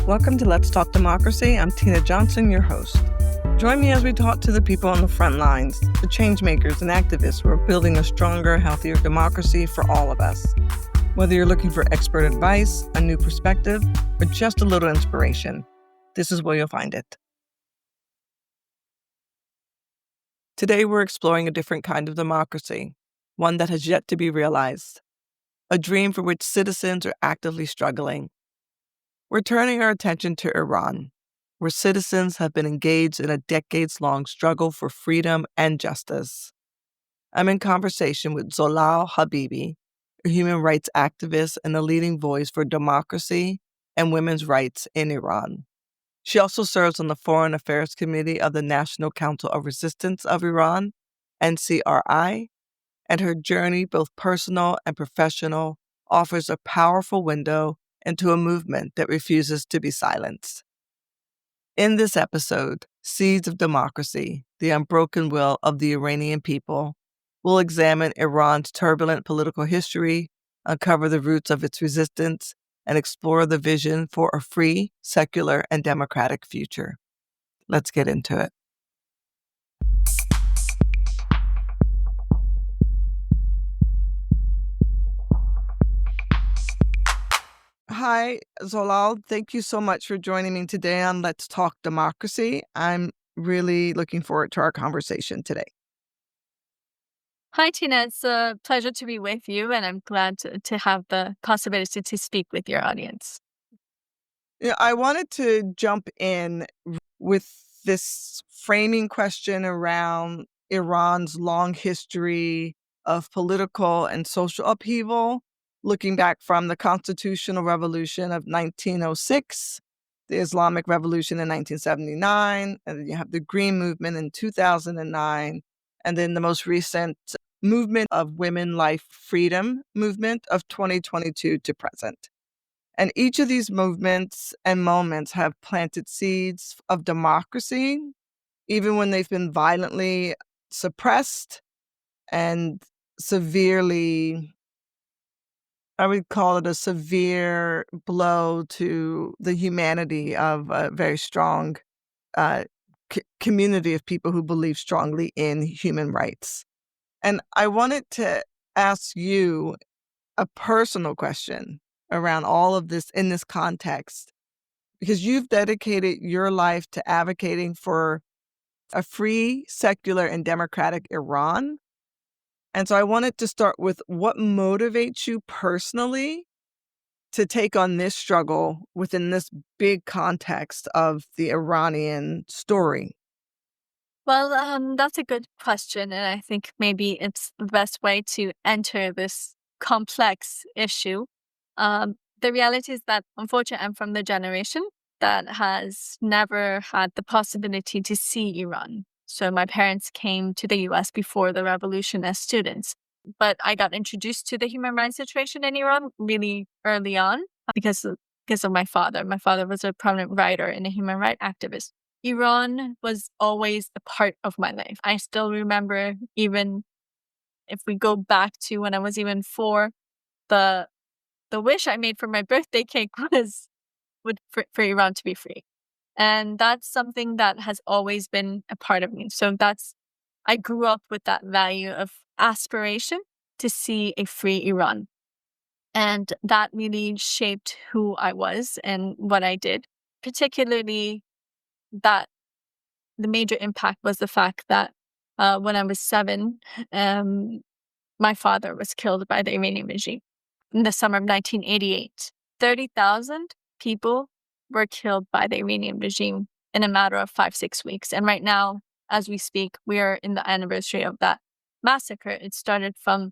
Welcome to Let's Talk Democracy. I'm Tina Johnson, your host. Join me as we talk to the people on the front lines, the change makers and activists who are building a stronger, healthier democracy for all of us. Whether you're looking for expert advice, a new perspective, or just a little inspiration, this is where you'll find it. Today, we're exploring a different kind of democracy, one that has yet to be realized, a dream for which citizens are actively struggling. We're turning our attention to Iran, where citizens have been engaged in a decades-long struggle for freedom and justice. I'm in conversation with Zolal Habibi, a human rights activist and a leading voice for democracy and women's rights in Iran. She also serves on the Foreign Affairs Committee of the National Council of Resistance of Iran, NCRI, and her journey, both personal and professional, offers a powerful window into a movement that refuses to be silenced. In this episode, Seeds of Democracy, the Unbroken Will of the Iranian People, we'll examine Iran's turbulent political history, uncover the roots of its resistance, and explore the vision for a free, secular, and democratic future. Let's get into it. Hi, Zolal. Thank you so much for joining me today on Let's Talk Democracy. I'm really looking forward to our conversation today. Hi, Tina. It's a pleasure to be with you, and I'm glad to have the possibility to speak with your audience. Yeah, I wanted to jump in with this framing question around Iran's long history of political and social upheaval, looking back from the Constitutional Revolution of 1906, the Islamic Revolution in 1979, and then you have the Green Movement in 2009, and then the most recent movement of women life freedom movement of 2022 to present. And each of these movements and moments have planted seeds of democracy, even when they've been violently suppressed and severely, I would call it a severe blow to the humanity of a very strong community of people who believe strongly in human rights. And I wanted to ask you a personal question around all of this in this context, because you've dedicated your life to advocating for a free, secular, and democratic Iran. And so I wanted to start with what motivates you personally to take on this struggle within this big context of the Iranian story. Well, that's a good question, and I think maybe it's the best way to enter this complex issue. The reality is that, unfortunately, I'm from the generation that has never had the possibility to see Iran. So my parents came to the US before the revolution as students. But I got introduced to the human rights situation in Iran really early on because of my father. My father was a prominent writer and a human rights activist. Iran was always a part of my life. I still remember, even if we go back to when I was even 4, the wish I made for my birthday cake was for Iran to be free. And that's something that has always been a part of me. So I grew up with that value of aspiration to see a free Iran. And that really shaped who I was and what I did. Particularly that the major impact was the fact that when I was 7, my father was killed by the Iranian regime in the summer of 1988. 30,000 people were killed by the Iranian regime in a matter of 5-6 weeks. And right now, as we speak, we are in the anniversary of that massacre. It started from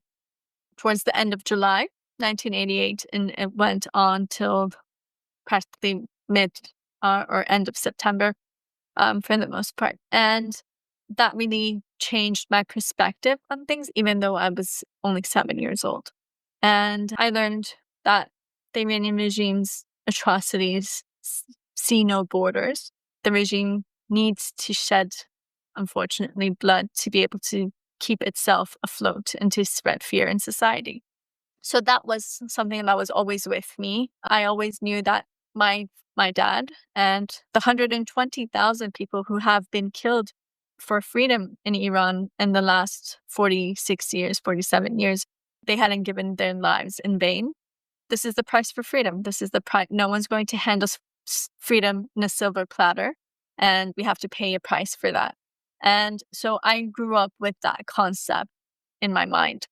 towards the end of July 1988, and it went on till practically mid or end of September for the most part. And that really changed my perspective on things, even though I was only 7 years old. And I learned that the Iranian regime's atrocities see no borders. The regime needs to shed, unfortunately, blood to be able to keep itself afloat and to spread fear in society. So that was something that was always with me. I always knew that my dad and the 120,000 people who have been killed for freedom in Iran in the last 46 years, 47 years. They hadn't given their lives in vain. This is the price for freedom. This is the price. No one's going to hand us freedom in a silver platter, and we have to pay a price for that. And so I grew up with that concept in my mind.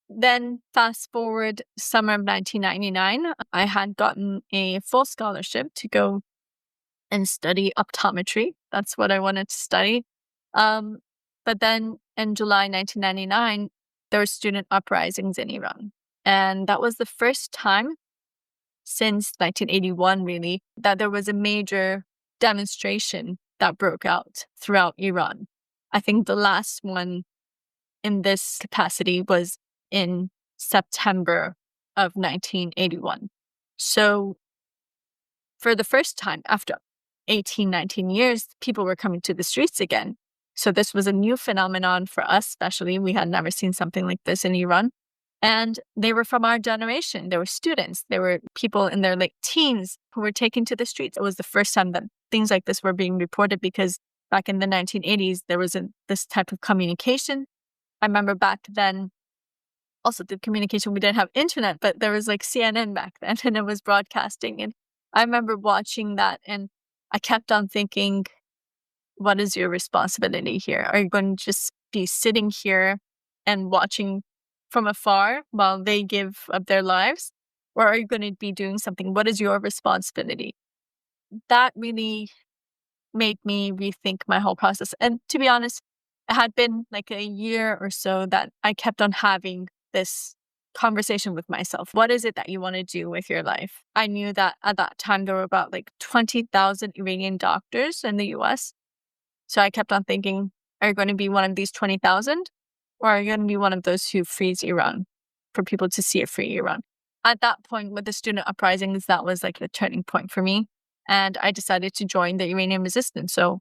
Then fast forward summer of 1999, I had gotten a full scholarship to go and study optometry. That's what I wanted to study. But then in July 1999, there were student uprisings in Iran. And that was the first time since 1981, really, that there was a major demonstration that broke out throughout Iran. I think the last one in this capacity was in September of 1981. So for the first time after 18, 19 years, people were coming to the streets again. So this was a new phenomenon for us, especially. We had never seen something like this in Iran. And they were from our generation. They were students. They were people in their late teens who were taken to the streets. It was the first time that things like this were being reported, because back in the 1980s, there wasn't this type of communication. I remember back then, also the communication, we didn't have internet, but there was like CNN back then, and it was broadcasting. And I remember watching that, and I kept on thinking, what is your responsibility here? Are you going to just be sitting here and watching from afar while they give up their lives? Or are you going to be doing something? What is your responsibility? That really made me rethink my whole process. And to be honest, it had been like a year or so that I kept on having this conversation with myself. What is it that you want to do with your life? I knew that at that time there were about like 20,000 Iranian doctors in the US. So I kept on thinking, are you going to be one of these 20,000? Or are you going to be one of those who frees Iran, for people to see a free Iran? At that point, with the student uprisings, that was like the turning point for me. And I decided to join the Iranian resistance. So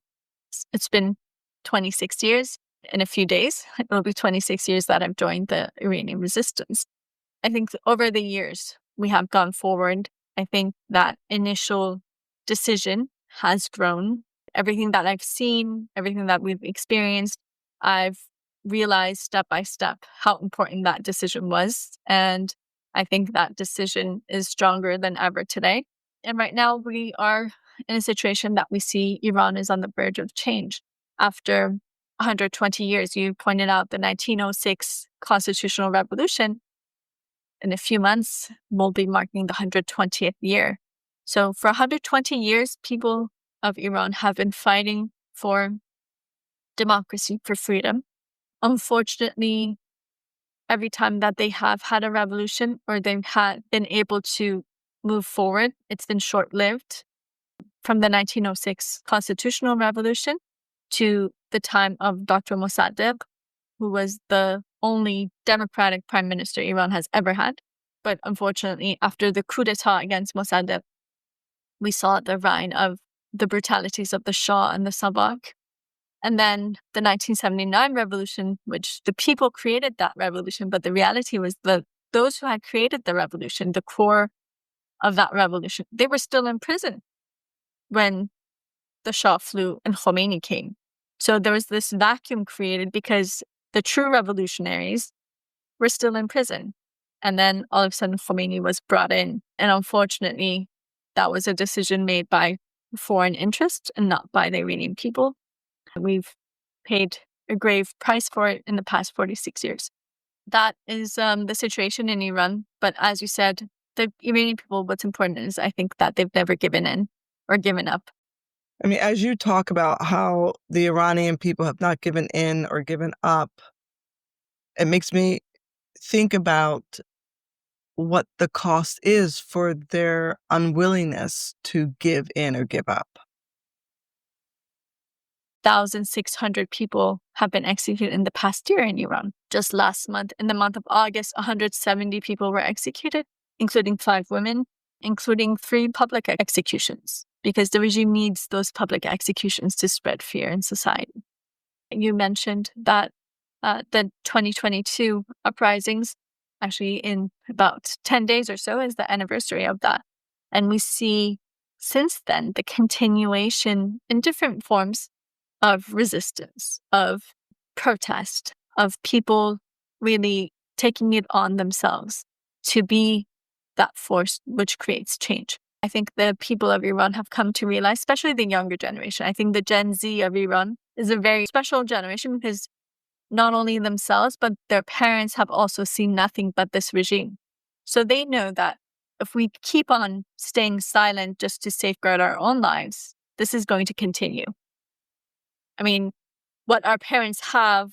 it's been 26 years in a few days. It will be 26 years that I've joined the Iranian resistance. I think over the years, we have gone forward. I think that initial decision has grown. Everything that I've seen, everything that we've experienced, I've realized step by step how important that decision was. And I think that decision is stronger than ever today. And right now we are in a situation that we see Iran is on the verge of change. After 120 years, you pointed out the 1906 constitutional revolution. In a few months, we'll be marking the 120th year. So for 120 years, people of Iran have been fighting for democracy, for freedom. Unfortunately, every time that they have had a revolution or they've been able to move forward, it's been short-lived. From the 1906 constitutional revolution to the time of Dr. Mossadegh, who was the only democratic prime minister Iran has ever had. But unfortunately, after the coup d'etat against Mossadegh, we saw the rise of the brutalities of the Shah and the Sabak. And then the 1979 revolution, which the people created that revolution, but the reality was that those who had created the revolution, the core of that revolution, they were still in prison when the Shah flew and Khomeini came. So there was this vacuum created because the true revolutionaries were still in prison. And then all of a sudden Khomeini was brought in. And unfortunately, that was a decision made by foreign interest and not by the Iranian people. We've paid a grave price for it in the past 46 years. That is the situation in Iran. But as you said, the Iranian people, what's important is I think that they've never given in or given up. I mean, as you talk about how the Iranian people have not given in or given up, it makes me think about what the cost is for their unwillingness to give in or give up. 1,600 people have been executed in the past year in Iran. Just last month, in the month of August, 170 people were executed, including 5 women, including 3 public executions, because the regime needs those public executions to spread fear in society. You mentioned that the 2022 uprisings, actually in about 10 days or so, is the anniversary of that. And we see since then, the continuation in different forms of resistance, of protest, of people really taking it on themselves to be that force which creates change. I think the people of Iran have come to realize, especially the younger generation, I think the Gen Z of Iran is a very special generation because not only themselves, but their parents have also seen nothing but this regime. So they know that if we keep on staying silent just to safeguard our own lives, this is going to continue. I mean, what our parents have,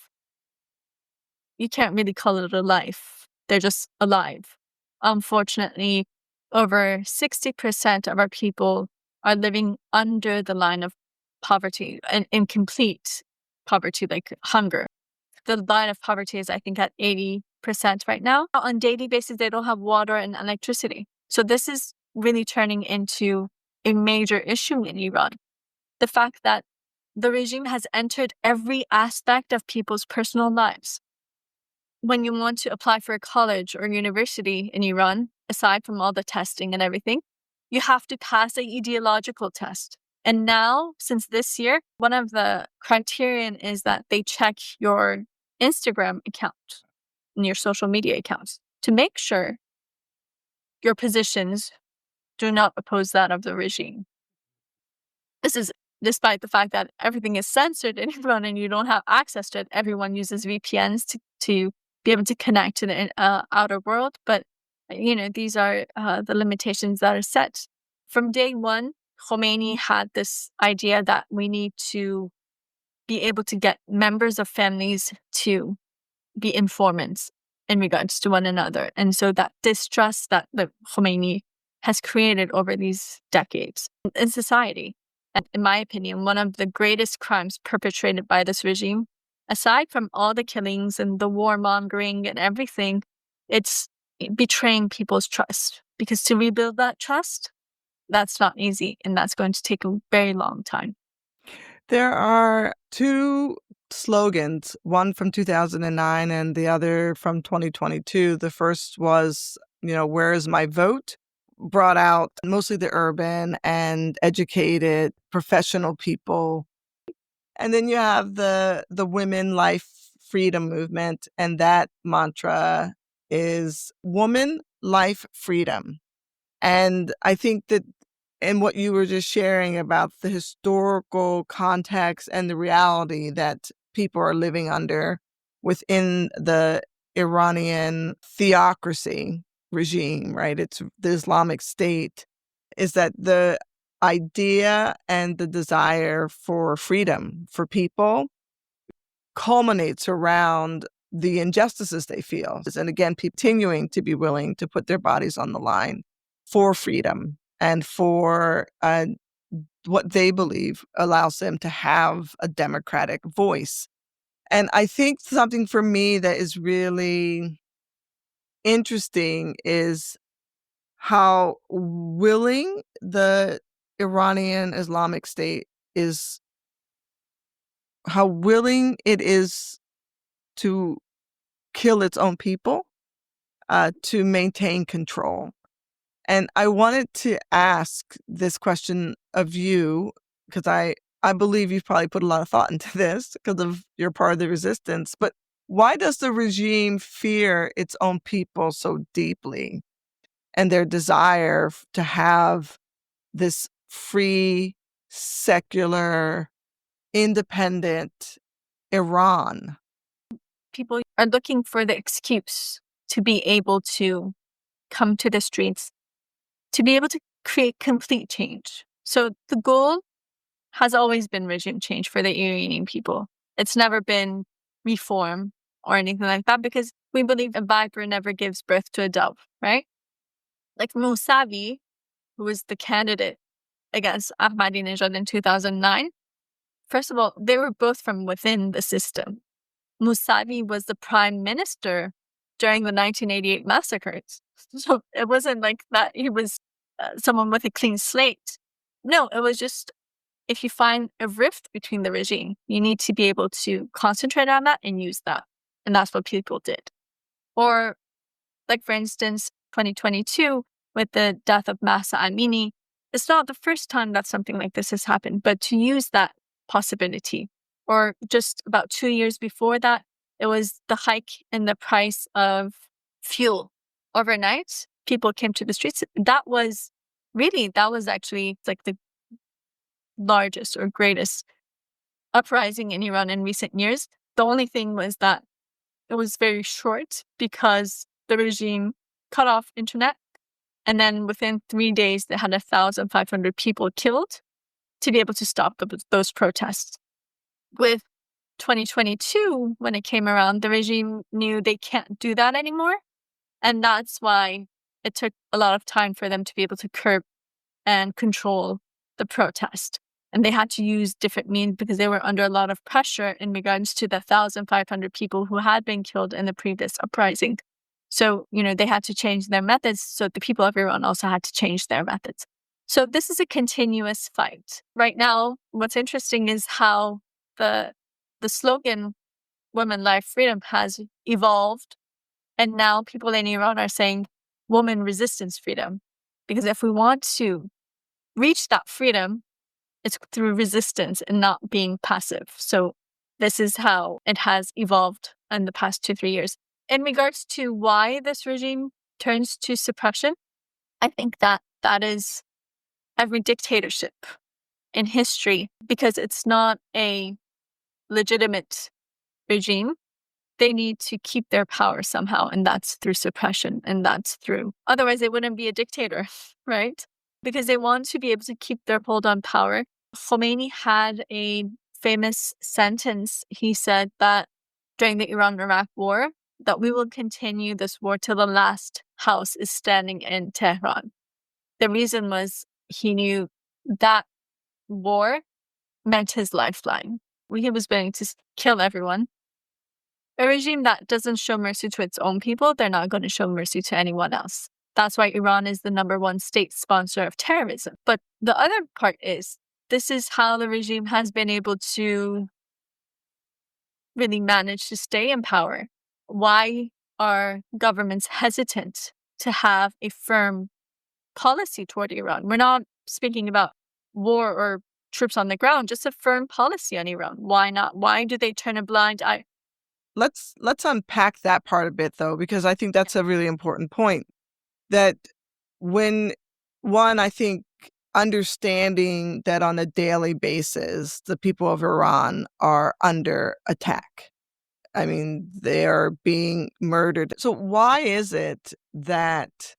you can't really call it a life. They're just alive. Unfortunately, over 60% of our people are living under the line of poverty and in complete poverty, like hunger. The line of poverty is, I think, at 80% right now. On a daily basis, they don't have water and electricity. So this is really turning into a major issue in Iran. The fact that the regime has entered every aspect of people's personal lives. When you want to apply for a college or university in Iran, aside from all the testing and everything, you have to pass an ideological test. And now, since this year, one of the criterion is that they check your Instagram account and your social media accounts to make sure your positions do not oppose that of the regime. This is despite the fact that everything is censored in Iran and you don't have access to it. Everyone uses VPNs to be able to connect to the outer world. But, these are the limitations that are set. From day one, Khomeini had this idea that we need to be able to get members of families to be informants in regards to one another. And so that distrust that the Khomeini has created over these decades in society. And in my opinion, one of the greatest crimes perpetrated by this regime, aside from all the killings and the warmongering and everything, it's betraying people's trust. Because to rebuild that trust, that's not easy, and that's going to take a very long time. There are two slogans, one from 2009 and the other from 2022. The first was, where is my vote? Brought out mostly the urban and educated professional people. And then you have the women life freedom movement, and that mantra is woman life freedom. And I think that in what you were just sharing about the historical context and the reality that people are living under within the Iranian theocracy regime, right? It's the Islamic State, is that the idea and the desire for freedom for people culminates around the injustices they feel. And again, continuing to be willing to put their bodies on the line for freedom and for what they believe allows them to have a democratic voice. And I think something for me that is really interesting is how willing the Iranian Islamic State is, how willing it is to kill its own people to maintain control. And I wanted to ask this question of you, because I believe you've probably put a lot of thought into this because of you're part of the resistance. But why does the regime fear its own people so deeply and their desire to have this free, secular, independent Iran? People are looking for the excuse to be able to come to the streets, to be able to create complete change. So the goal has always been regime change for the Iranian people. It's never been reform or anything like that because we believe a viper never gives birth to a dove, right? Like Mousavi, who was the candidate against Ahmadinejad in 2009, first of all, they were both from within the system. Mousavi was the prime minister during the 1988 massacres. So it wasn't like that he was someone with a clean slate. No, it was just if you find a rift between the regime, you need to be able to concentrate on that and use that. And that's what people did. Or like, for instance, 2022, with the death of Mahsa Amini, it's not the first time that something like this has happened, but to use that possibility, or just about 2 years before that, it was the hike in the price of fuel. Overnight, people came to the streets. That was actually like the largest or greatest uprising in Iran in recent years. The only thing was that it was very short because the regime cut off internet. And then within 3 days, they had 1,500 people killed to be able to stop those protests. With 2022, when it came around, the regime knew they can't do that anymore. And that's why it took a lot of time for them to be able to curb and control the protest. And they had to use different means because they were under a lot of pressure in regards to the 1,500 people who had been killed in the previous uprising. So, they had to change their methods. So the people of Iran also had to change their methods. So this is a continuous fight. Right now, what's interesting is how the slogan, Women, Life, Freedom, has evolved. And now people in Iran are saying, woman, resistance, freedom. Because if we want to reach that freedom, it's through resistance and not being passive. So this is how it has evolved in the past 2-3 years. In regards to why this regime turns to suppression, I think that is every dictatorship in history, because it's not a legitimate regime. They need to keep their power somehow, and that's through suppression, and otherwise they wouldn't be a dictator, right? Because they want to be able to keep their hold on power. Khomeini had a famous sentence. He said that during the Iran-Iraq war, that we will continue this war till the last house is standing in Tehran. The reason was he knew that war meant his lifeline. He was willing to kill everyone. A regime that doesn't show mercy to its own people, they're not going to show mercy to anyone else. That's why Iran is the number one state sponsor of terrorism. But the other part is, this is how the regime has been able to really manage to stay in power. Why are governments hesitant to have a firm policy toward Iran? We're not speaking about war or troops on the ground, just a firm policy on Iran. Why not? Why do they turn a blind eye? Let's unpack that part a bit, though, because I think that's a really important point. That when I think understanding that on a daily basis, the people of Iran are under attack. I mean, they are being murdered. So why is it that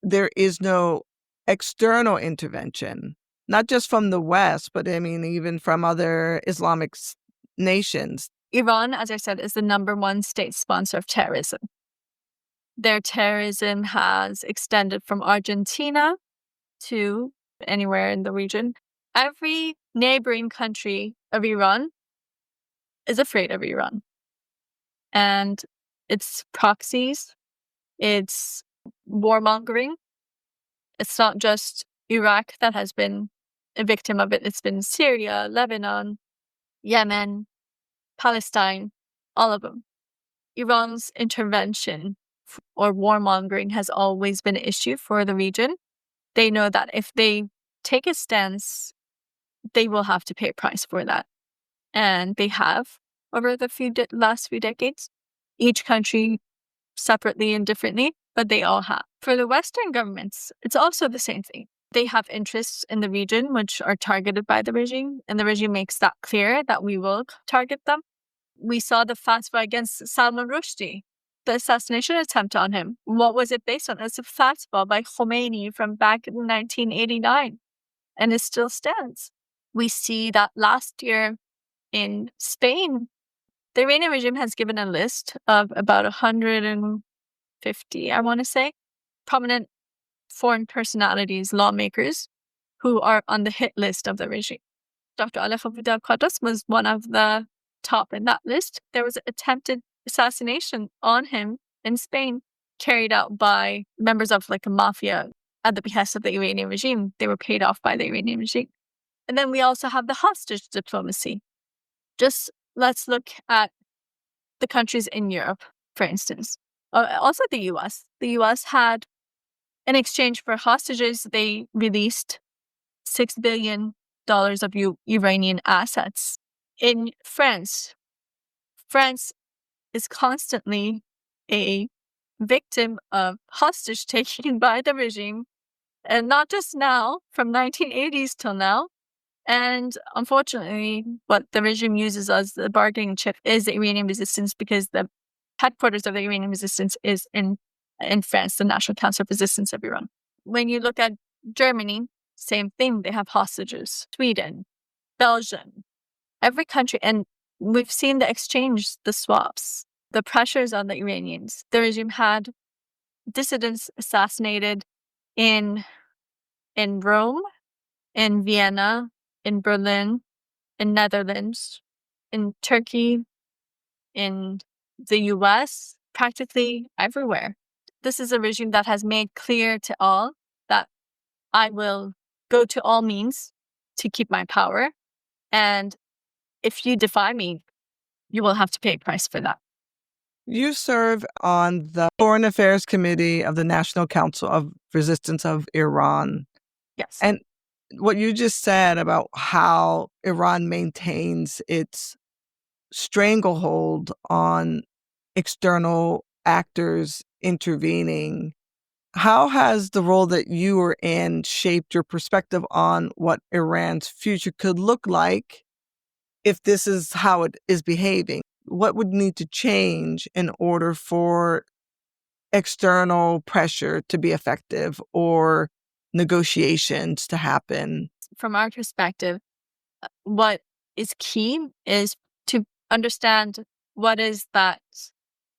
there is no external intervention, not just from the West, but I mean, even from other Islamic nations? Iran, as I said, is the number one state sponsor of terrorism. Their terrorism has extended from Argentina to anywhere in the region. Every neighboring country of Iran is afraid of Iran. And it's proxies, it's warmongering. It's not just Iraq that has been a victim of it. It's been Syria, Lebanon, Yemen, Palestine, all of them. Iran's intervention or warmongering has always been an issue for the region. They know that if they take a stance, they will have to pay a price for that. And they have over the last few decades, each country separately and differently, but they all have. For the Western governments, it's also the same thing. They have interests in the region which are targeted by the regime, and the regime makes that clear that we will target them. We saw the fatwa against Salman Rushdie, the assassination attempt on him. What was it based on? It's a fatwa by Khomeini from back in 1989, and it still stands. We see that last year in Spain, the Iranian regime has given a list of about 150, I want to say, prominent foreign personalities, lawmakers, who are on the hit list of the regime. Dr. Ali Khawaja was one of the top in that list. There was an attempted assassination on him in Spain, carried out by members of like a mafia at the behest of the Iranian regime. They were paid off by the Iranian regime. And then we also have the hostage diplomacy. Just let's look at the countries in Europe, for instance. Also the US. The US had In exchange for hostages, they released $6 billion of Iranian assets. In France is constantly a victim of hostage taking by the regime, and not just now, from 1980s till now. And unfortunately, what the regime uses as the bargaining chip is the Iranian resistance, because the headquarters of the Iranian resistance is in France, the National Council of Resistance of Iran. When you look at Germany, same thing. They have hostages. Sweden, Belgium, every country. And we've seen the exchange, the swaps, the pressures on the Iranians. The regime had dissidents assassinated in Rome, in Vienna, in Berlin, in Netherlands, in Turkey, in the US, practically everywhere. This is a regime that has made clear to all that I will go to all means to keep my power. And if you defy me, you will have to pay a price for that. You serve on the Foreign Affairs Committee of the National Council of Resistance of Iran. Yes. And what you just said about how Iran maintains its stranglehold on external actors intervening, how has the role that you were in shaped your perspective on what Iran's future could look like if this is how it is behaving? What would need to change in order for external pressure to be effective or negotiations to happen? From our perspective, what is key is to understand what is that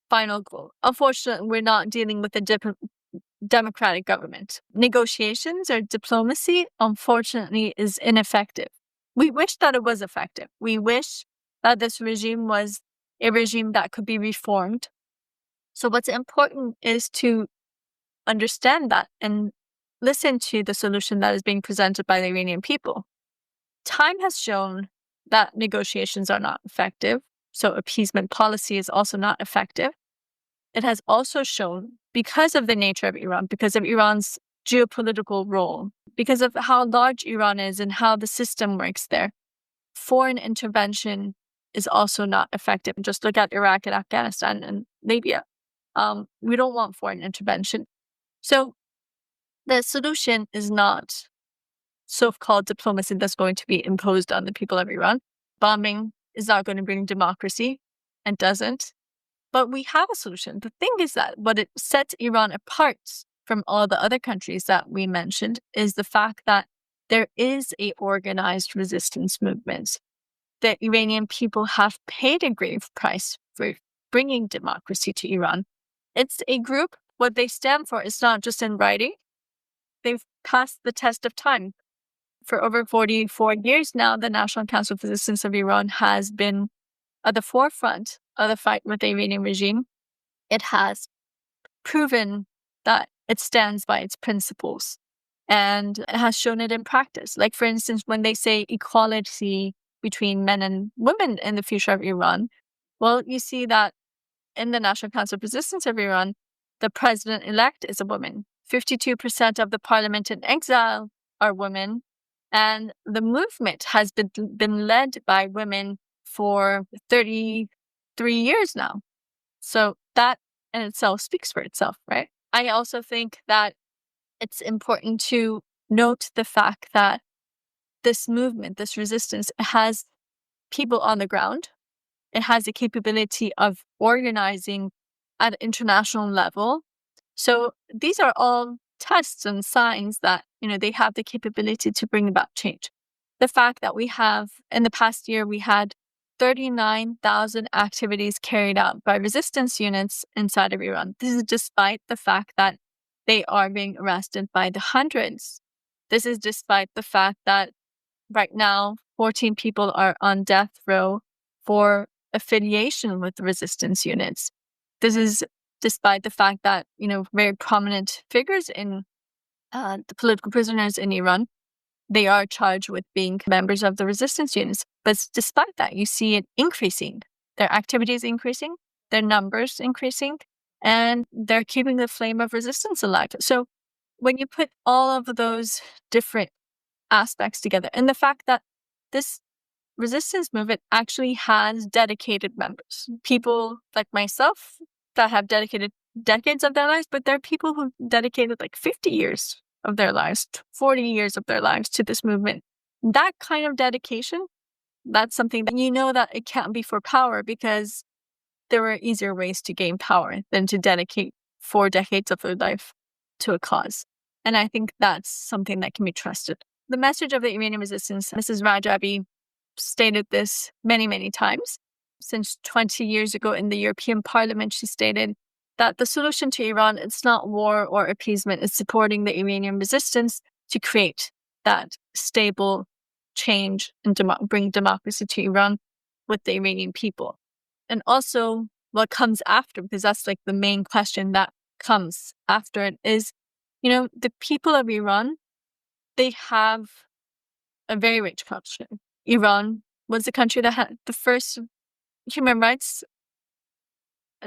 final goal. Unfortunately, we're not dealing with a democratic government. Negotiations or diplomacy, unfortunately, is ineffective. We wish that it was effective. We wish that this regime was a regime that could be reformed. So what's important is to understand that and listen to the solution that is being presented by the Iranian people. Time has shown that negotiations are not effective, so appeasement policy is also not effective. It has also shown, because of the nature of Iran, because of Iran's geopolitical role, because of how large Iran is and how the system works there, foreign intervention is also not effective. Just look at Iraq and Afghanistan and Libya. We don't want foreign intervention. So the solution is not so-called diplomacy that's going to be imposed on the people of Iran. Bombing is not going to bring democracy and doesn't. But we have a solution. The thing is that what it sets Iran apart from all the other countries that we mentioned is the fact that there is a organized resistance movement. The Iranian people have paid a grave price for bringing democracy to Iran. It's a group. What they stand for is not just in writing. They've passed the test of time. For over 44 years now, the National Council of Resistance of Iran has been at the forefront of the fight with the Iranian regime. It has proven that it stands by its principles, and it has shown it in practice. Like, for instance, when they say equality between men and women in the future of Iran, well, you see that in the National Council of Resistance of Iran, the president-elect is a woman. 52% of the parliament in exile are women, and the movement has been led by women for 33 years now. So that in itself speaks for itself, right? I also think that it's important to note the fact that this movement, this resistance, has people on the ground. It has the capability of organizing at an international level. So these are all tests and signs that, they have the capability to bring about change. The fact that we have, in the past year, we had 39,000 activities carried out by resistance units inside of Iran. This is despite the fact that they are being arrested by the hundreds. This is despite the fact that right now, 14 people are on death row for affiliation with the resistance units. This is despite the fact that, very prominent figures in the political prisoners in Iran, they are charged with being members of the resistance units. But despite that, you see it increasing. Their activities increasing, their numbers increasing, and they're keeping the flame of resistance alive. So when you put all of those different aspects together, and the fact that this resistance movement actually has dedicated members, people like myself that have dedicated decades of their lives, but there are people who dedicated like 50 years of their lives, 40 years of their lives to this movement. That kind of dedication, that's something that you know that it can't be for power, because there were easier ways to gain power than to dedicate 4 decades of their life to a cause. And I think that's something that can be trusted. The message of the Iranian resistance, Mrs. Rajabi stated this many, many times. Since 20 years ago in the European Parliament, she stated that the solution to Iran, it's not war or appeasement, it's supporting the Iranian resistance to create that stable change and bring democracy to Iran with the Iranian people. And also what comes after, because that's like the main question that comes after it, is, the people of Iran, they have a very rich culture. Iran was the country that had the first human rights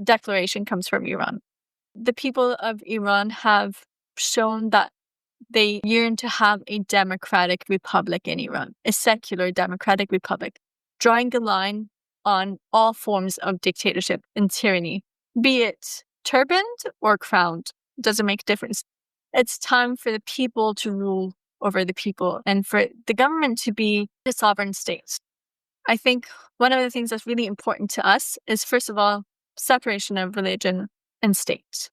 declaration comes from Iran. The people of Iran have shown that they yearn to have a democratic republic in Iran, a secular democratic republic, drawing the line on all forms of dictatorship and tyranny, be it turbaned or crowned, doesn't make a difference. It's time for the people to rule over the people and for the government to be a sovereign state. I think one of the things that's really important to us is, first of all, separation of religion and state.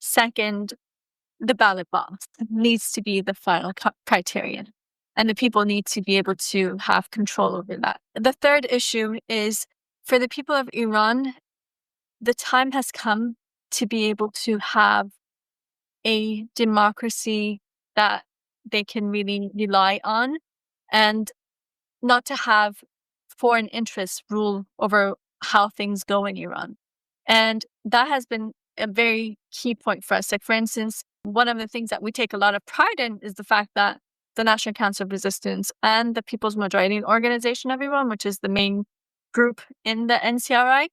Second, the ballot box needs to be the final criterion, and the people need to be able to have control over that. The third issue is, for the people of Iran, the time has come to be able to have a democracy that they can really rely on, and not to have foreign interests rule over how things go in Iran. And that has been a very key point for us. Like, for instance, one of the things that we take a lot of pride in is the fact that the National Council of Resistance and the People's Majority Organization of Iran, which is the main group in the NCRI,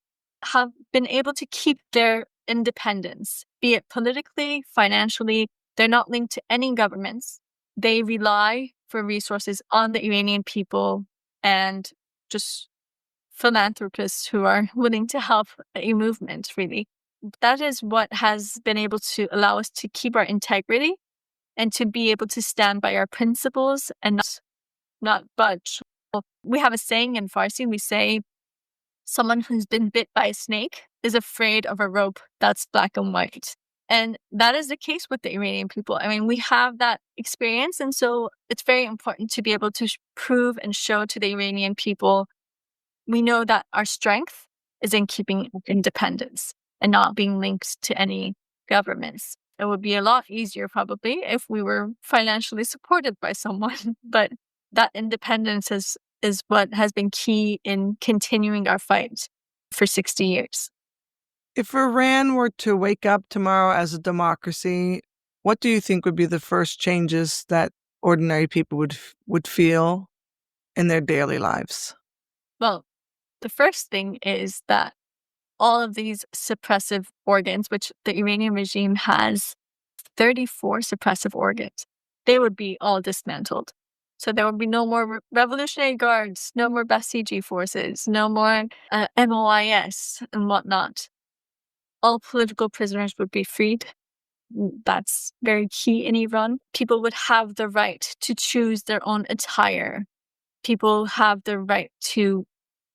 have been able to keep their independence, be it politically, financially. They're not linked to any governments. They rely for resources on the Iranian people and just philanthropists who are willing to help a movement, really. That is what has been able to allow us to keep our integrity and to be able to stand by our principles and not budge. We have a saying in Farsi, we say, someone who's been bit by a snake is afraid of a rope that's black and white. And that is the case with the Iranian people. I mean, we have that experience. And so it's very important to be able to prove and show to the Iranian people, we know that our strength is in keeping independence and not being linked to any governments. It would be a lot easier probably if we were financially supported by someone, but that independence is what has been key in continuing our fight for 60 years. If Iran were to wake up tomorrow as a democracy, what do you think would be the first changes that ordinary people would feel in their daily lives? Well, the first thing is that all of these suppressive organs, which the Iranian regime has 34 suppressive organs, they would be all dismantled. So there would be no more Revolutionary Guards, no more Basiji forces, no more MOIS and whatnot. All political prisoners would be freed. That's very key in Iran. People would have the right to choose their own attire. People have the right to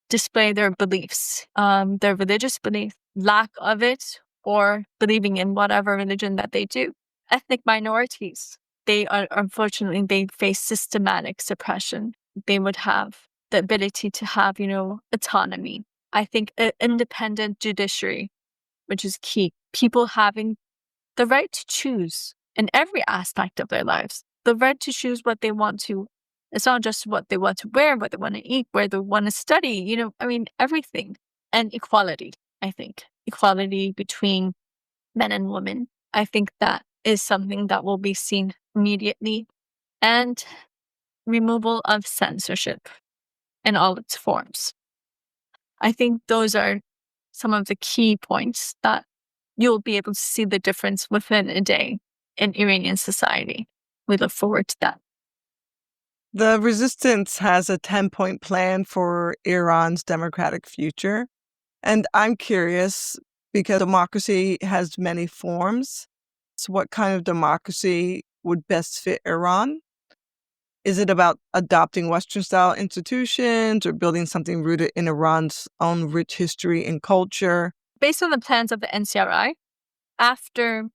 display their beliefs, their religious belief, lack of it, or believing in whatever religion that they do. Ethnic minorities, unfortunately, they face systematic suppression. They would have the ability to have, autonomy. I think an independent judiciary, which is key. People having the right to choose in every aspect of their lives, the right to choose what they want to. It's not just what they want to wear, what they want to eat, where they want to study, everything. And equality, I think. Equality between men and women. I think that is something that will be seen immediately. And removal of censorship in all its forms. I think those are some of the key points that you'll be able to see the difference within a day. in Iranian society. We look forward to that. The resistance has a 10-point plan for Iran's democratic future. And I'm curious because democracy has many forms. So, what kind of democracy would best fit Iran? Is it about adopting Western style institutions or building something rooted in Iran's own rich history and culture? Based on the plans of the NCRI, after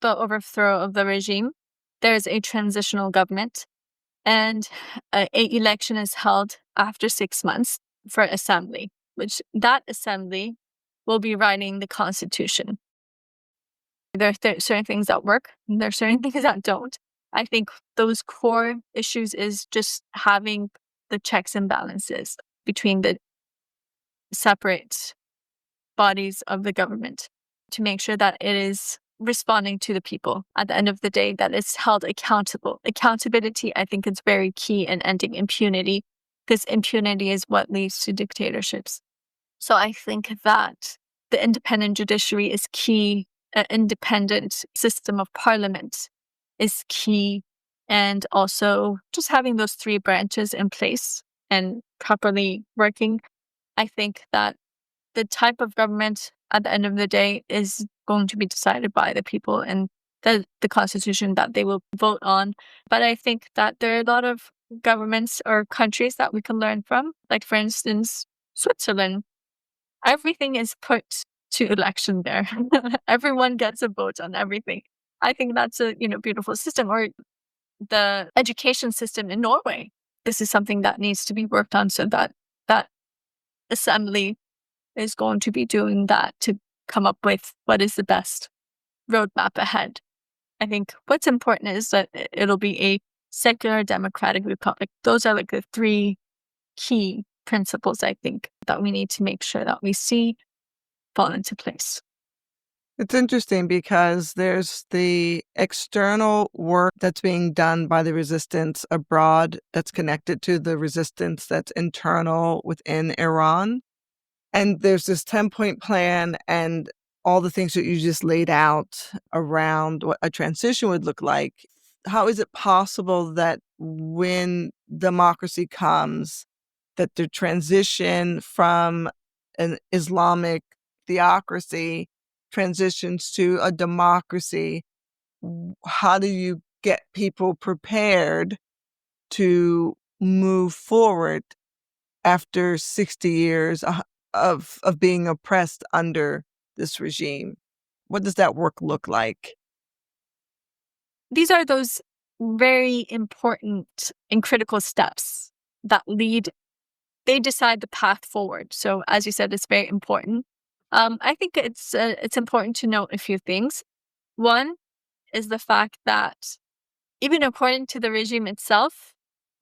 the overthrow of the regime, there's a transitional government, and an election is held after 6 months for assembly, which that assembly will be writing the constitution. There are certain things that work, and there are certain things that don't. I think those core issues is just having the checks and balances between the separate bodies of the government to make sure that it is responding to the people at the end of the day, that it's held accountable. Accountability, I think, is very key in ending impunity, because impunity is what leads to dictatorships. So I think that the independent judiciary is key. An independent system of parliament is key. And also just having those three branches in place and properly working. I think that the type of government at the end of the day is going to be decided by the people and the constitution that they will vote on. But I think that there are a lot of governments or countries that we can learn from. Like, for instance, Switzerland. Everything is put to election there. Everyone gets a vote on everything. I think that's a beautiful system. Or the education system in Norway. This is something that needs to be worked on, so that that assembly is going to be doing that to come up with what is the best roadmap ahead. I think what's important is that it'll be a secular democratic republic. Those are like the three key principles, I think, that we need to make sure that we see fall into place. It's interesting because there's the external work that's being done by the resistance abroad that's connected to the resistance that's internal within Iran. And there's this 10-point plan and all the things that you just laid out around what a transition would look like. How is it possible that when democracy comes, that the transition from an Islamic theocracy transitions to a democracy? How do you get people prepared to move forward after 60 years of being oppressed under this regime? What does that work look like? These are those very important and critical steps that they decide the path forward. So as you said, it's very important. I think it's important to note a few things. One is the fact that even according to the regime itself,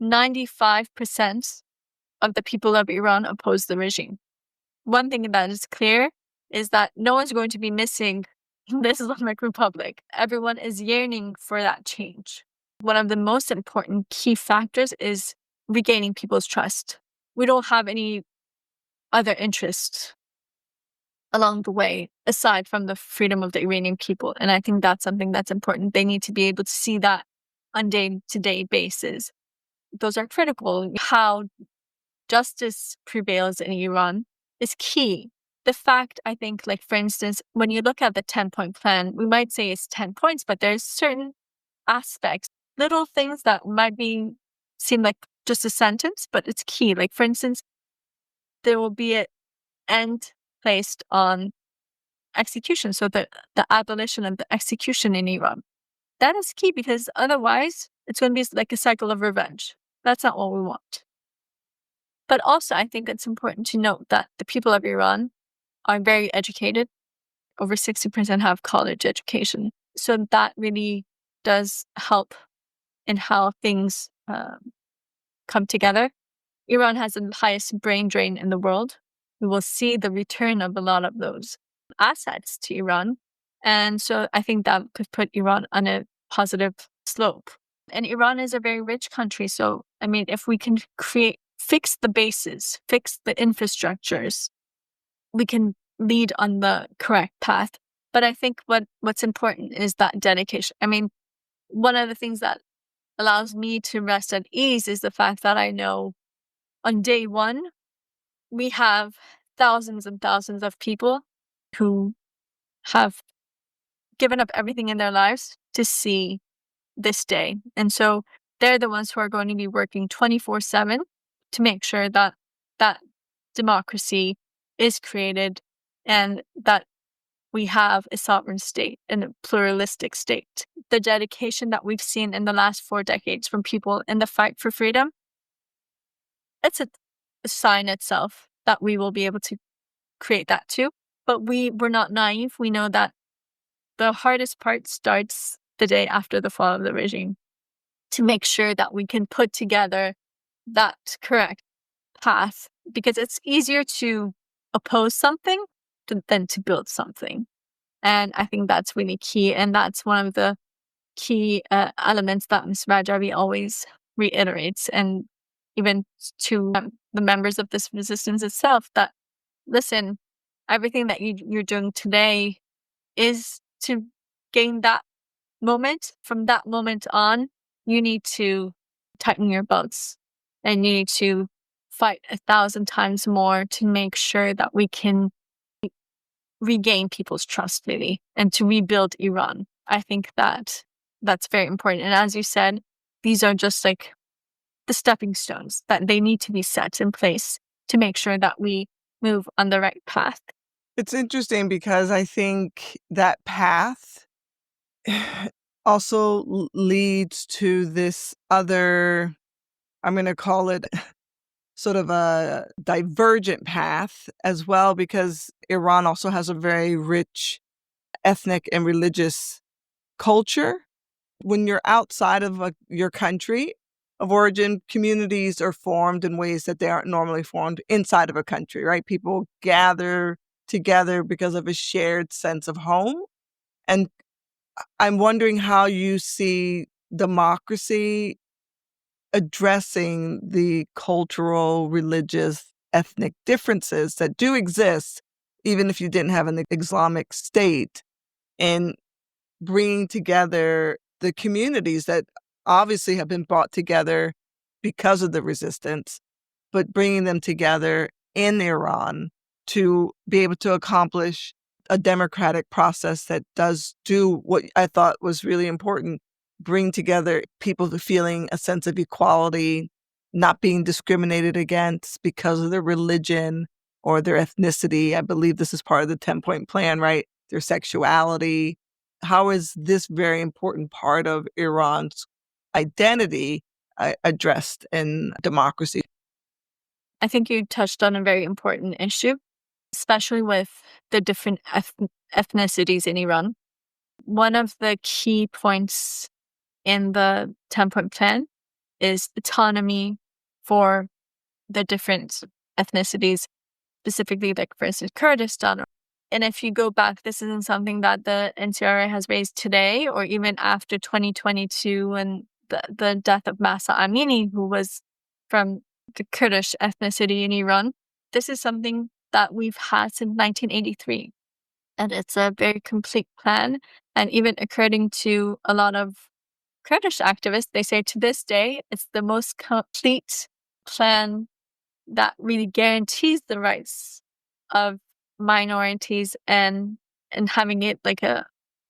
95% of the people of Iran oppose the regime. One thing that is clear is that no one's going to be missing the Islamic Republic. Everyone is yearning for that change. One of the most important key factors is regaining people's trust. We don't have any other interests along the way aside from the freedom of the Iranian people. And I think that's something that's important. They need to be able to see that on day-to-day basis. Those are critical. How justice prevails in Iran is key. The fact, I think, like, for instance, when you look at the 10-point plan, we might say it's 10 points, but there's certain aspects, little things that might seem like just a sentence, but it's key. Like, for instance, there will be an end placed on execution. So the abolition of the execution in Iran. That is key, because otherwise it's going to be like a cycle of revenge. That's not what we want. But also, I think it's important to note that the people of Iran are very educated. Over 60% have college education. So that really does help in how things come together. Iran has the highest brain drain in the world. We will see the return of a lot of those assets to Iran. And so I think that could put Iran on a positive slope. And Iran is a very rich country. So, I mean, if we can fix the bases, fix the infrastructures, we can lead on the correct path. But I think what's important is that dedication. I mean, one of the things that allows me to rest at ease is the fact that I know on day one, we have thousands and thousands of people who have given up everything in their lives to see this day. And so they're the ones who are going to be working 24/7 to make sure that that democracy is created and that we have a sovereign state and a pluralistic state. The dedication that we've seen in the last 4 decades from people in the fight for freedom, it's a sign itself that we will be able to create that too. But we're not naive. We know that the hardest part starts the day after the fall of the regime, to make sure that we can put together that correct path, because it's easier to oppose something than to build something. And I think that's really key. And that's one of the key elements that Ms. Rajavi always reiterates, and even to the members of this resistance itself, that listen, everything that you're doing today is to gain that moment. From that moment on, you need to tighten your belts and you need to fight 1,000 times more to make sure that we can regain people's trust, really, and to rebuild Iran. I think that that's very important. And as you said, these are just like the stepping stones that they need to be set in place to make sure that we move on the right path. It's interesting because I think that path also leads to this other, I'm going to call it sort of a divergent path as well, because Iran also has a very rich ethnic and religious culture. When you're outside of your country of origin, communities are formed in ways that they aren't normally formed inside of a country, right? People gather together because of a shared sense of home. And I'm wondering how you see democracy addressing the cultural, religious, ethnic differences that do exist, even if you didn't have an Islamic state, and bringing together the communities that obviously have been brought together because of the resistance, but bringing them together in Iran to be able to accomplish a democratic process that does do what I thought was really important: bring together people to feeling a sense of equality, not being discriminated against because of their religion or their ethnicity. I believe this is part of the 10-point plan, right? Their sexuality. How is this very important part of Iran's identity addressed in democracy? I think you touched on a very important issue, especially with the different ethnicities in Iran. One of the key points in the 10-point plan is autonomy for the different ethnicities, specifically, like, for instance, Kurdistan. And if you go back, this isn't something that the NCRI has raised today or even after 2022 and the death of Mahsa Amini, who was from the Kurdish ethnicity in Iran. This is something that we've had since 1983. And it's a very complete plan. And even according to a lot of Kurdish activists, they say to this day, it's the most complete plan that really guarantees the rights of minorities and having it like a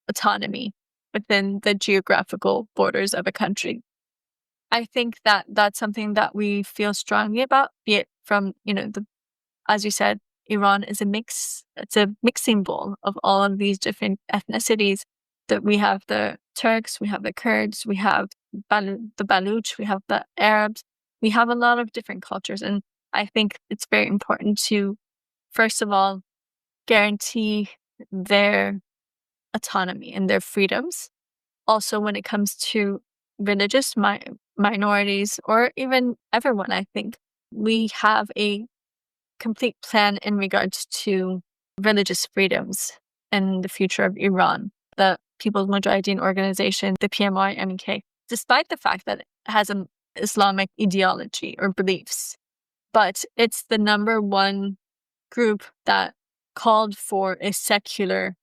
autonomy within the geographical borders of a country. I think that that's something that we feel strongly about, be it from, as you said, Iran is a mix. It's a mixing bowl of all of these different ethnicities. That we have the Turks, we have the Kurds, we have the Baluch, we have the Arabs. We have a lot of different cultures. And I think it's very important to, first of all, guarantee their autonomy and their freedoms. Also, when it comes to religious minorities, or even everyone, I think we have a complete plan in regards to religious freedoms and the future of Iran. The People's Mujahideen Organization, the PMI-MEK, despite the fact that it has an Islamic ideology or beliefs, but it's the number one group that called for a secular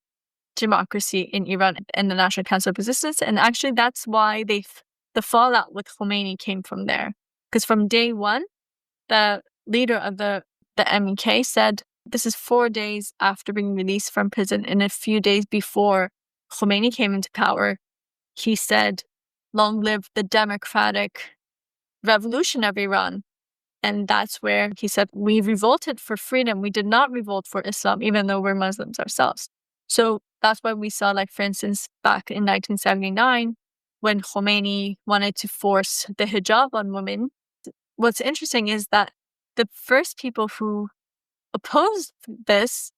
democracy in Iran and the National Council of Resistance. And actually, that's why the fallout with Khomeini came from there. Because from day one, the leader of the MEK said, this is 4 days after being released from prison, and a few days before Khomeini came into power, he said, long live the democratic revolution of Iran. And that's where he said, we revolted for freedom. We did not revolt for Islam, even though we're Muslims ourselves. So that's why we saw, like, for instance, back in 1979, when Khomeini wanted to force the hijab on women. What's interesting is that the first people who opposed this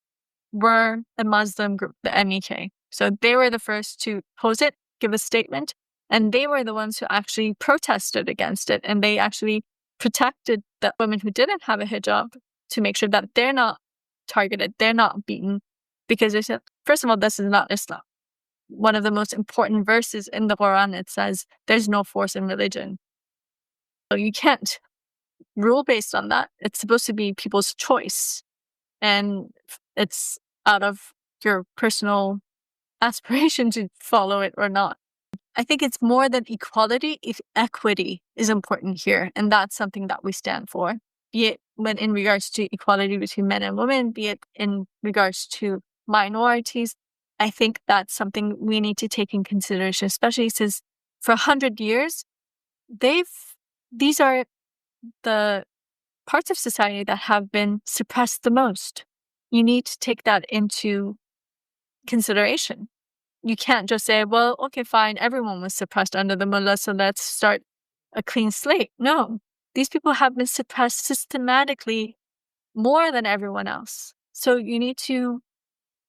were a Muslim group, the MEK. So they were the first to oppose it, give a statement, and they were the ones who actually protested against it. And they actually protected the women who didn't have a hijab to make sure that they're not targeted, they're not beaten, because they said, first of all, this is not Islam. One of the most important verses in the Quran, it says, there's no force in religion. So you can't rule based on that. It's supposed to be people's choice. And it's out of your personal aspiration to follow it or not. I think it's more than equality. If equity is important here, and that's something that we stand for, be it when in regards to equality between men and women, be it in regards to minorities. I think that's something we need to take in consideration, especially since for 100 years, these are the parts of society that have been suppressed the most. You need to take that into consideration. You can't just say, well, okay, fine, everyone was suppressed under the mullah, so let's start a clean slate. No, these people have been suppressed systematically more than everyone else. So you need to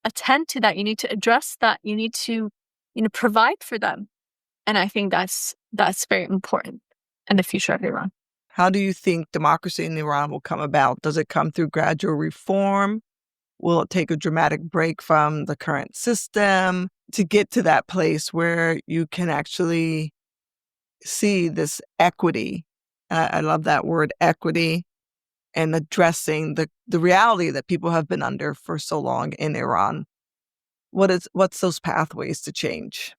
attend to that. You need to address that. You need to, provide for them. And I think that's very important in the future of Iran. How do you think democracy in Iran will come about? Does it come through gradual reform? Will it take a dramatic break from the current system to get to that place where you can actually see this equity? I love that word, equity, and addressing the reality that people have been under for so long in Iran. What's those pathways to change?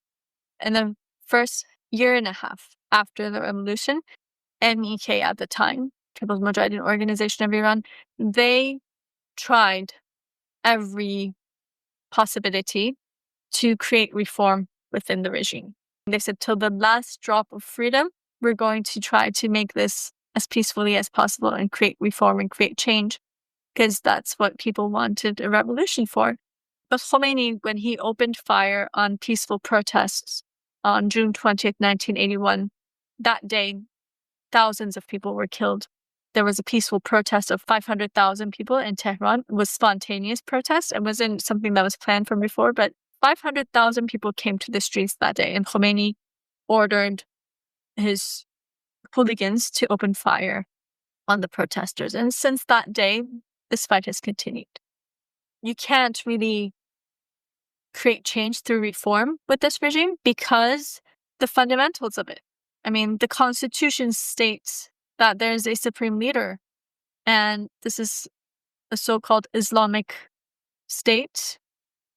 In the first year and a half after the revolution, MEK at the time, People's Mujahideen Organization of Iran, they tried every possibility to create reform within the regime. They said, till the last drop of freedom, we're going to try to make this as peacefully as possible and create reform and create change, because that's what people wanted a revolution for. But Khomeini, when he opened fire on peaceful protests on June 20th, 1981, that day, thousands of people were killed. There was a peaceful protest of 500,000 people in Tehran. It was spontaneous protest. It wasn't something that was planned from before, but 500,000 people came to the streets that day, and Khomeini ordered his hooligans to open fire on the protesters. And since that day, this fight has continued. You can't really create change through reform with this regime because the fundamentals of it. I mean, the Constitution states that there's a supreme leader, and this is a so-called Islamic state,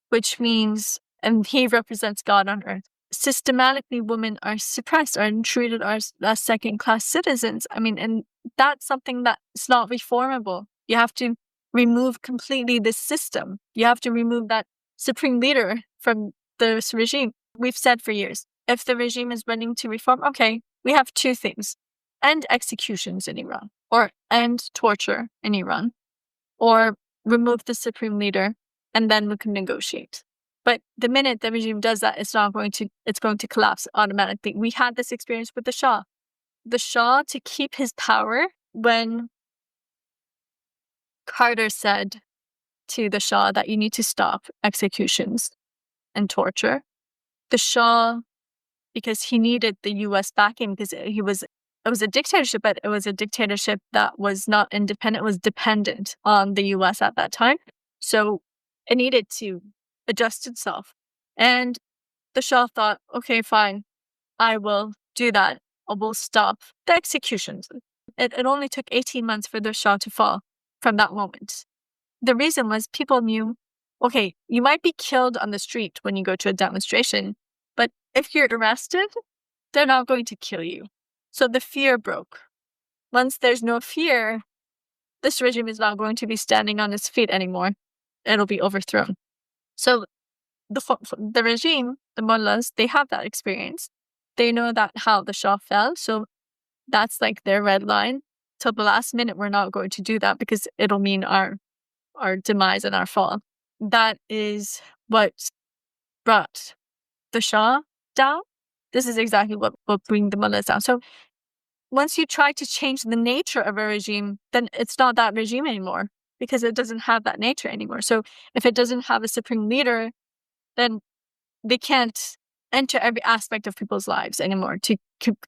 which means, and he represents God on earth. Systematically, women are suppressed, are treated as second-class citizens. I mean, and that's something that's not reformable. You have to remove completely this system. You have to remove that supreme leader from this regime. We've said for years, if the regime is willing to reform, okay, we have two things: end executions in Iran, or end torture in Iran, or remove the supreme leader, and then we can negotiate. But the minute the regime does that, it's going to collapse automatically. We had this experience with the Shah. The Shah, to keep his power, when Carter said to the Shah that you need to stop executions and torture, the Shah, because he needed the U.S. backing, because it was a dictatorship, but it was a dictatorship that was not independent, it was dependent on the U.S. at that time. So it needed to adjust itself. And the Shah thought, okay, fine, I will do that. I will stop the executions. It only took 18 months for the Shah to fall from that moment. The reason was people knew okay, you might be killed on the street when you go to a demonstration, but if you're arrested, they're not going to kill you. So the fear broke. Once there's no fear, this regime is not going to be standing on its feet anymore. It'll be overthrown. So the regime, the mullahs, they have that experience. They know that how the Shah fell. So that's like their red line. Till the last minute, we're not going to do that because it'll mean our demise and our fall. That is what brought the Shah down. This is exactly what will bring the mullahs down. So once you try to change the nature of a regime, then it's not that regime anymore because it doesn't have that nature anymore. So if it doesn't have a supreme leader, then they can't enter every aspect of people's lives anymore to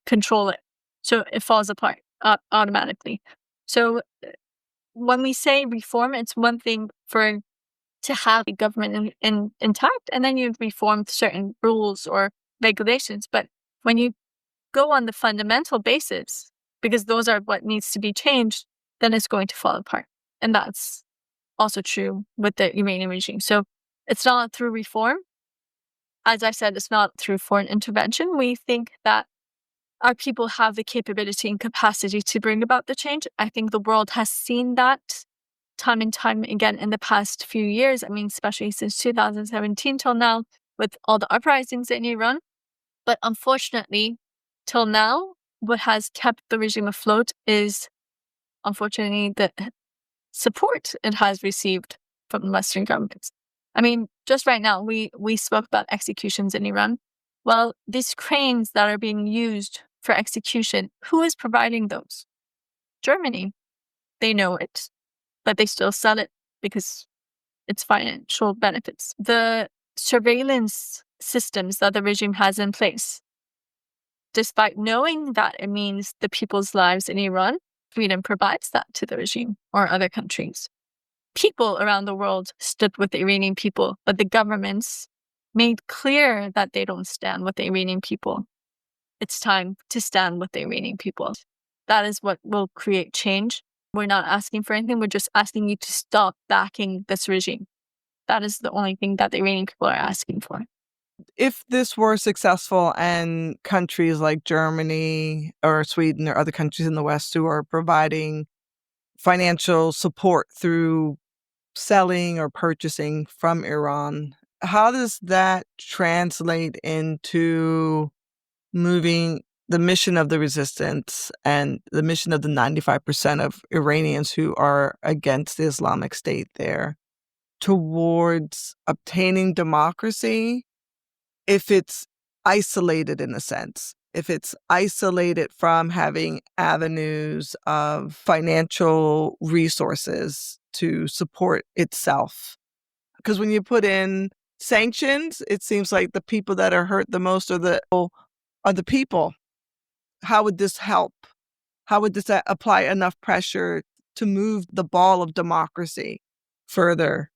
control it. So it falls apart automatically. So when we say reform, it's one thing to have the government intact, and then you reform certain rules or regulations. But when you go on the fundamental basis, because those are what needs to be changed, then it's going to fall apart. And that's also true with the Iranian regime. So it's not through reform. As I said, it's not through foreign intervention. We think that our people have the capability and capacity to bring about the change. I think the world has seen that time and time again in the past few years. I mean, especially since 2017 till now, with all the uprisings in Iran. But unfortunately, till now, what has kept the regime afloat is, unfortunately, the support it has received from Western governments. I mean, just right now, we spoke about executions in Iran. Well, these cranes that are being used for execution, who is providing those? Germany. They know it, but they still sell it because it's financial benefits. The surveillance systems that the regime has in place, despite knowing that it means the people's lives in Iran, Sweden provides that to the regime or other countries. People around the world stood with the Iranian people, but the governments made clear that they don't stand with the Iranian people. It's time to stand with the Iranian people. That is what will create change. We're not asking for anything. We're just asking you to stop backing this regime. That is the only thing that the Iranian people are asking for. If this were successful and countries like Germany or Sweden or other countries in the West who are providing financial support through selling or purchasing from Iran, how does that translate into moving the mission of the resistance and the mission of the 95% of Iranians who are against the Islamic State there towards obtaining democracy if it's isolated in a sense? If it's isolated from having avenues of financial resources to support itself. Because when you put in sanctions, it seems like the people that are hurt the most are the people. How would this help? How would this apply enough pressure to move the ball of democracy further?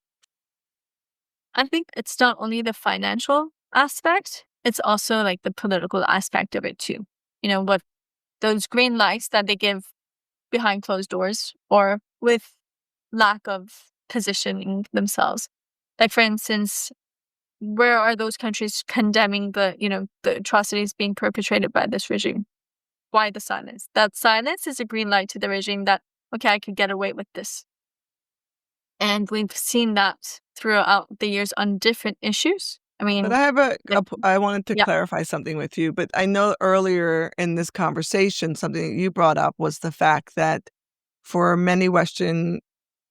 I think it's not only the financial aspect, it's also like the political aspect of it too. You know, what those green lights that they give behind closed doors or with lack of positioning themselves. Like, for instance, where are those countries condemning the atrocities being perpetrated by this regime? Why the silence? That silence is a green light to the regime that, okay, I could get away with this. And we've seen that throughout the years on different issues. I mean, But I have I wanted to yeah. clarify something with you, but I know earlier in this conversation, something that you brought up was the fact that for many Western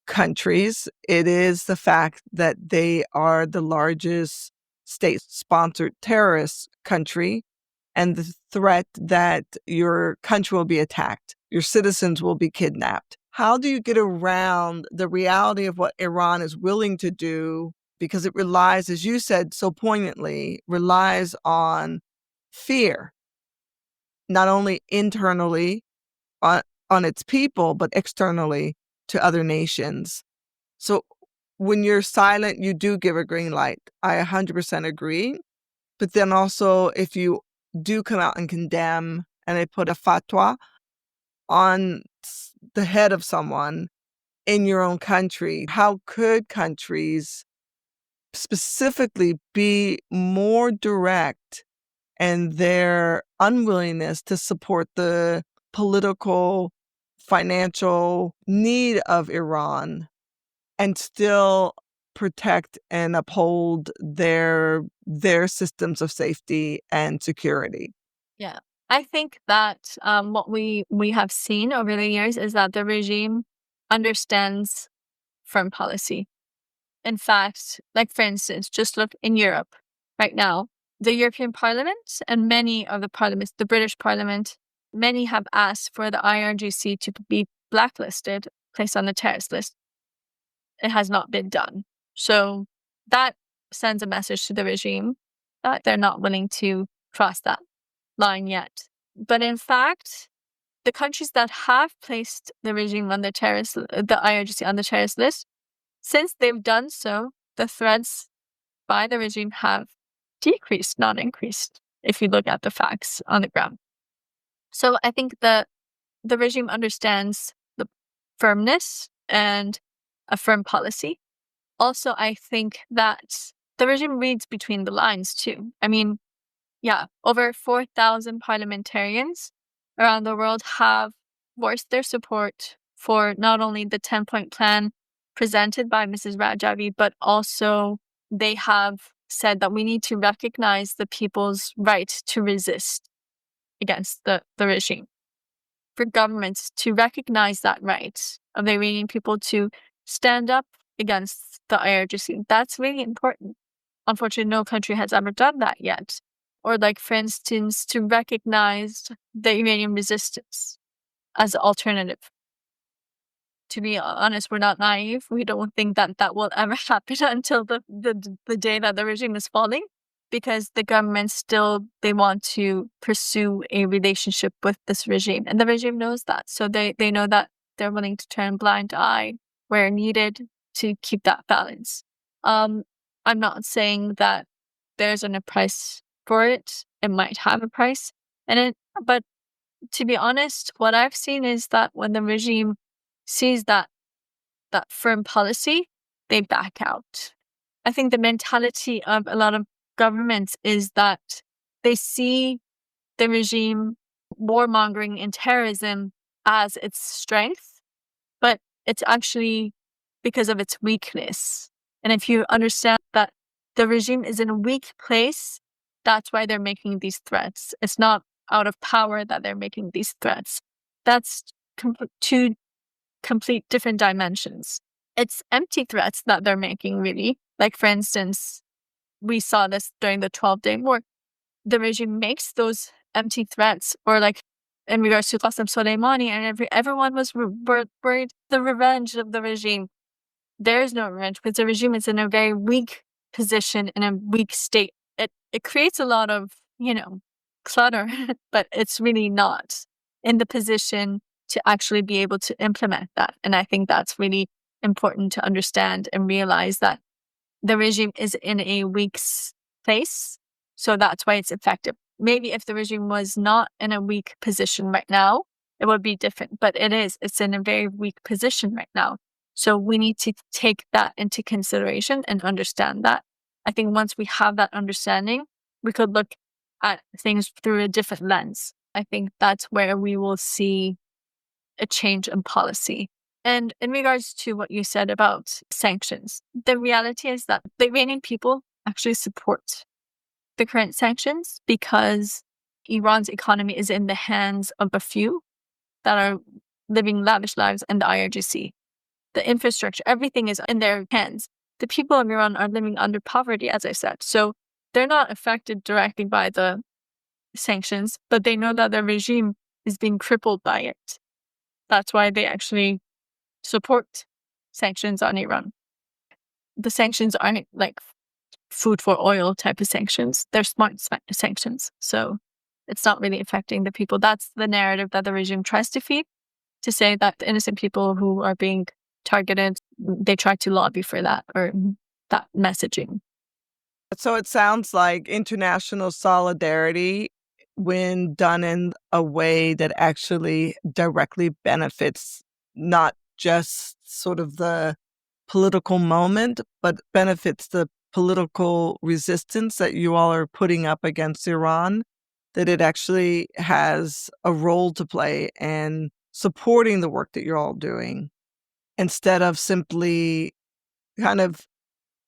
countries, it is the fact that they are the largest state-sponsored terrorist country and the threat that your country will be attacked, your citizens will be kidnapped. How do you get around the reality of what Iran is willing to do? Because it relies, as you said so poignantly, relies on fear, not only internally on its people, but externally to other nations. So when you're silent, you do give a green light. I 100% agree. But then also, if you do come out and condemn and they put a fatwa on the head of someone in your own country, how could countries specifically be more direct in their unwillingness to support the political, financial need of Iran and still protect and uphold their systems of safety and security. Yeah. I think that what we have seen over the years is that the regime understands foreign policy. In fact, like for instance, just look in Europe right now, the European Parliament and many of the parliaments, the British Parliament, many have asked for the IRGC to be blacklisted, placed on the terrorist list. It has not been done. So that sends a message to the regime that they're not willing to cross that line yet. But in fact, the countries that have placed the regime on the IRGC on the terrorist list, since they've done so, the threats by the regime have decreased, not increased, if you look at the facts on the ground. So I think the regime understands the firmness and a firm policy. Also, I think that the regime reads between the lines too. I mean, yeah, over 4,000 parliamentarians around the world have voiced their support for not only the 10-point plan presented by Mrs. Rajavi, but also they have said that we need to recognize the people's right to resist against the regime. For governments to recognize that right of the Iranian people to stand up against the IRGC, that's really important. Unfortunately, no country has ever done that yet. Or like, for instance, to recognize the Iranian resistance as an alternative. To be honest, we're not naive. We don't think that that will ever happen until the day that the regime is falling, because the government still, they want to pursue a relationship with this regime. And the regime knows that. So they know that they're willing to turn a blind eye where needed to keep that balance. I'm not saying that there isn't a price for it. It might have a price. But to be honest, what I've seen is that when the regime sees that firm policy, they back out. I think the mentality of a lot of governments is that they see the regime warmongering and terrorism as its strength, but it's actually because of its weakness. And if you understand that the regime is in a weak place, that's why they're making these threats. It's not out of power that they're making these threats. That's two complete different dimensions. It's empty threats that they're making, really. Like, for instance, we saw this during the 12-day war. The regime makes those empty threats, or like in regards to Qasem Soleimani, and everyone was worried the revenge of the regime. There is no revenge because the regime is in a very weak position, in a weak state. It creates a lot of, clutter, but it's really not in the position to actually be able to implement that. And I think that's really important to understand and realize that the regime is in a weak place. So that's why it's effective. Maybe if the regime was not in a weak position right now, it would be different. But it's in a very weak position right now. So we need to take that into consideration and understand that. I think once we have that understanding, we could look at things through a different lens. I think that's where we will see a change in policy. And in regards to what you said about sanctions, the reality is that the Iranian people actually support the current sanctions because Iran's economy is in the hands of a few that are living lavish lives in the IRGC. The infrastructure, everything is in their hands. The people of Iran are living under poverty, as I said. So they're not affected directly by the sanctions, but they know that their regime is being crippled by it. That's why they actually support sanctions on Iran. The sanctions aren't like food for oil type of sanctions. They're smart sanctions. So it's not really affecting the people. That's the narrative that the regime tries to feed, to say that the innocent people who are being targeted, they try to lobby for that, or that messaging. So it sounds like international solidarity, when done in a way that actually directly benefits not just sort of the political moment, but benefits the political resistance that you all are putting up against Iran, that it actually has a role to play in supporting the work that you're all doing, instead of simply kind of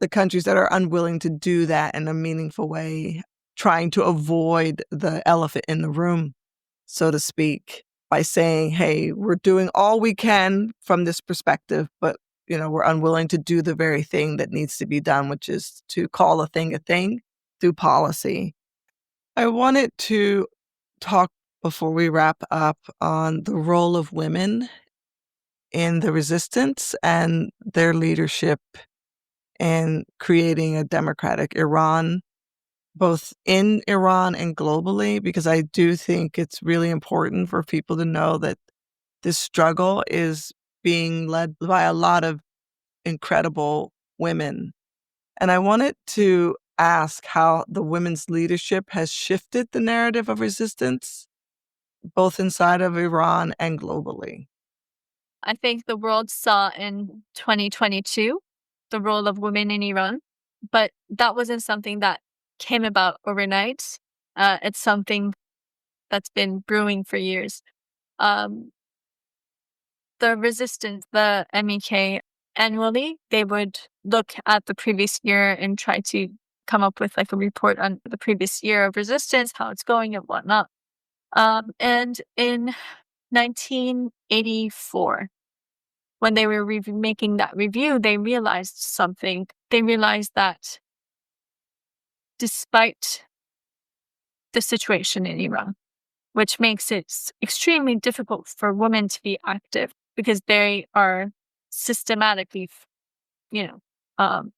the countries that are unwilling to do that in a meaningful way, trying to avoid the elephant in the room, so to speak, by saying, hey, we're doing all we can from this perspective, but we're unwilling to do the very thing that needs to be done, which is to call a thing through policy. I wanted to talk before we wrap up on the role of women in the resistance and their leadership in creating a democratic Iran, both in Iran and globally, because I do think it's really important for people to know that this struggle is being led by a lot of incredible women. And I wanted to ask how the women's leadership has shifted the narrative of resistance, both inside of Iran and globally. I think the world saw in 2022 the role of women in Iran, but that wasn't something that came about overnight. It's something that's been brewing for years. Um, the resistance, the MEK, annually, they would look at the previous year and try to come up with like a report on the previous year of resistance, how it's going and whatnot. And in 1984, when they were making that review, they realized something. They realized that despite the situation in Iran, which makes it extremely difficult for women to be active because they are systematically, you know, um,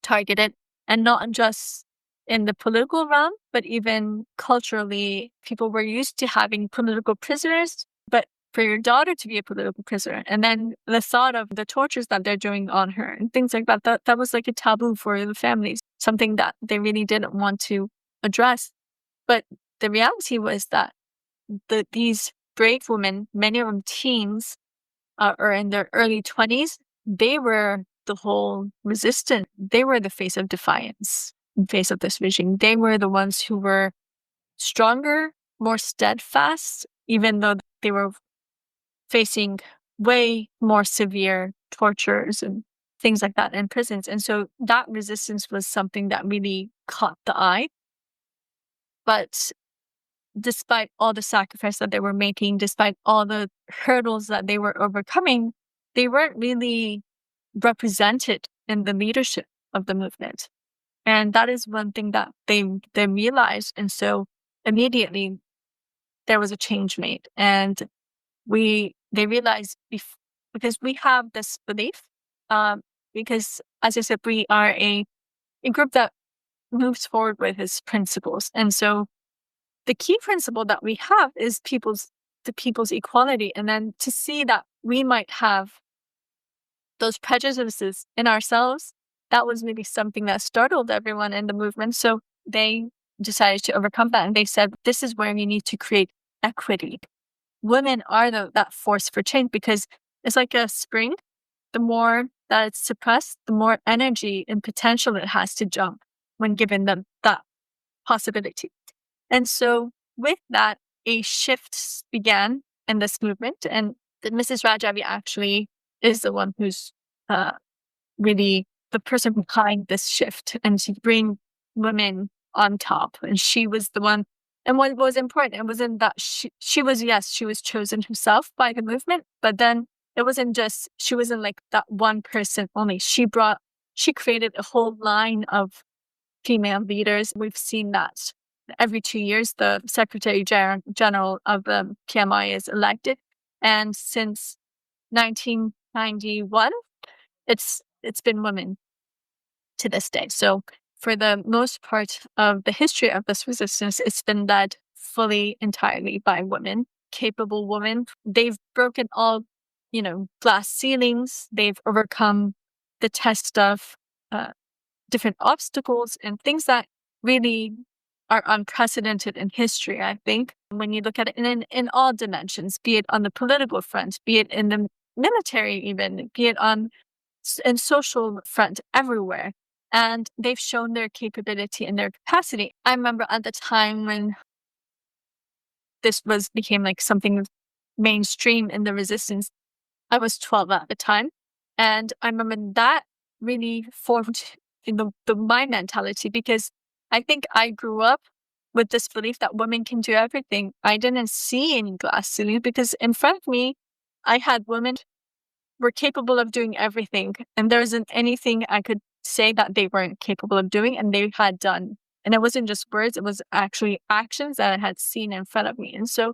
targeted, and not just in the political realm, but even culturally. People were used to having political prisoners, but for your daughter to be a political prisoner, and then the thought of the tortures that they're doing on her and things like that was like a taboo for the families, something that they really didn't want to address. But the reality was that these brave women, many of them teens, or in their early 20s, they were the whole resistance. They were the face of defiance in face of this regime. They were the ones who were stronger, more steadfast, even though they were facing way more severe tortures and things like that in prisons. And so that resistance was something that really caught the eye. But despite all the sacrifice that they were making, despite all the hurdles that they were overcoming, they weren't really represented in the leadership of the movement. And that is one thing that they realized. And so immediately there was a change made. And they realized because we have this belief, because as I said, we are a group that moves forward with its principles. And so the key principle that we have is the people's equality. And then to see that we might have those prejudices in ourselves, that was maybe something that startled everyone in the movement. So they decided to overcome that. And they said, this is where you need to create equity. Women are that force for change, because it's like a spring. The more that it's suppressed, the more energy and potential it has to jump when given them that possibility. And so with that, a shift began in this movement. And Mrs. Rajavi actually is the one who's really the person behind this shift, and to bring women on top. And she was the one. And what was important, it wasn't that she was chosen herself by the movement, but then it wasn't just, she wasn't like that one person only. She created a whole line of female leaders. We've seen that every 2 years, the Secretary General of the PMI is elected. And since 1991, it's been women to this day. So for the most part of the history of this resistance, it's been led fully, entirely by women, capable women. They've broken all, glass ceilings. They've overcome the test of different obstacles and things that really are unprecedented in history, I think, when you look at it in all dimensions, be it on the political front, be it in the military even, be it in social front, everywhere. and they've shown their capability and their capacity. I remember at the time when this became like something mainstream in the resistance, I was 12 at the time. And I remember that really formed my mentality, because I think I grew up with this belief that women can do everything. I didn't see any glass ceilings because in front of me, I had women were capable of doing everything. And there wasn't anything I could say that they weren't capable of doing and they had done. And it wasn't just words, it was actually actions that I had seen in front of me. And so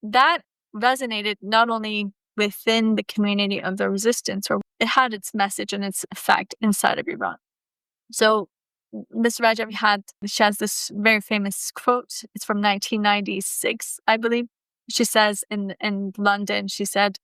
that resonated not only within the community of the resistance, or it had its message and its effect inside of Iran. So Ms. Rajab she has this very famous quote. It's from 1996, I believe. She says in London, she said,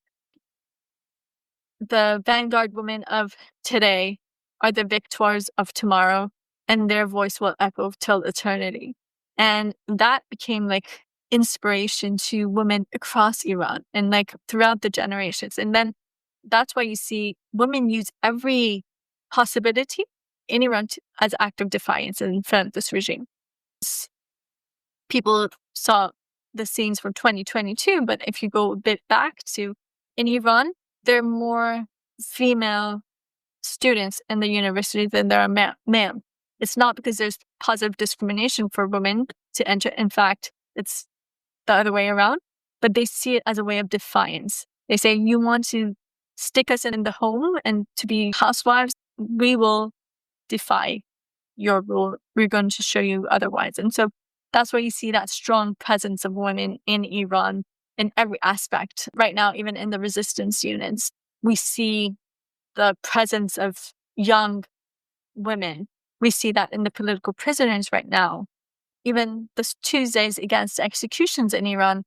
"The vanguard women of today are the victors of tomorrow, and their voice will echo till eternity." And that became like inspiration to women across Iran and like throughout the generations. And then that's why you see women use every possibility in Iran as act of defiance in front of this regime. People saw the scenes from 2022, but if you go a bit back to in Iran, there are more female students in the university than there are male. It's not because there's positive discrimination for women to enter. In fact, it's the other way around, but they see it as a way of defiance. They say, you want to stick us in the home and to be housewives, we will defy your rule. We're going to show you otherwise. And so that's why you see that strong presence of women in Iran in every aspect. Right now, even in the resistance units, we see the presence of young women. We see that in the political prisoners right now. Even the Tuesdays against executions in Iran,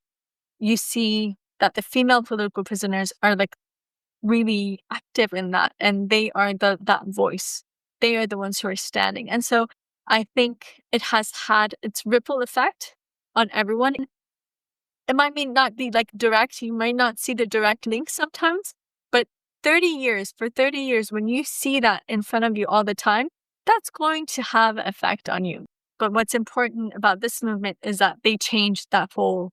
you see that the female political prisoners are like really active in that, and they are that voice. They are the ones who are standing. And so I think it has had its ripple effect on everyone. It might not be like direct, you might not see the direct link sometimes, but for 30 years, when you see that in front of you all the time, that's going to have an effect on you. But what's important about this movement is that they changed that whole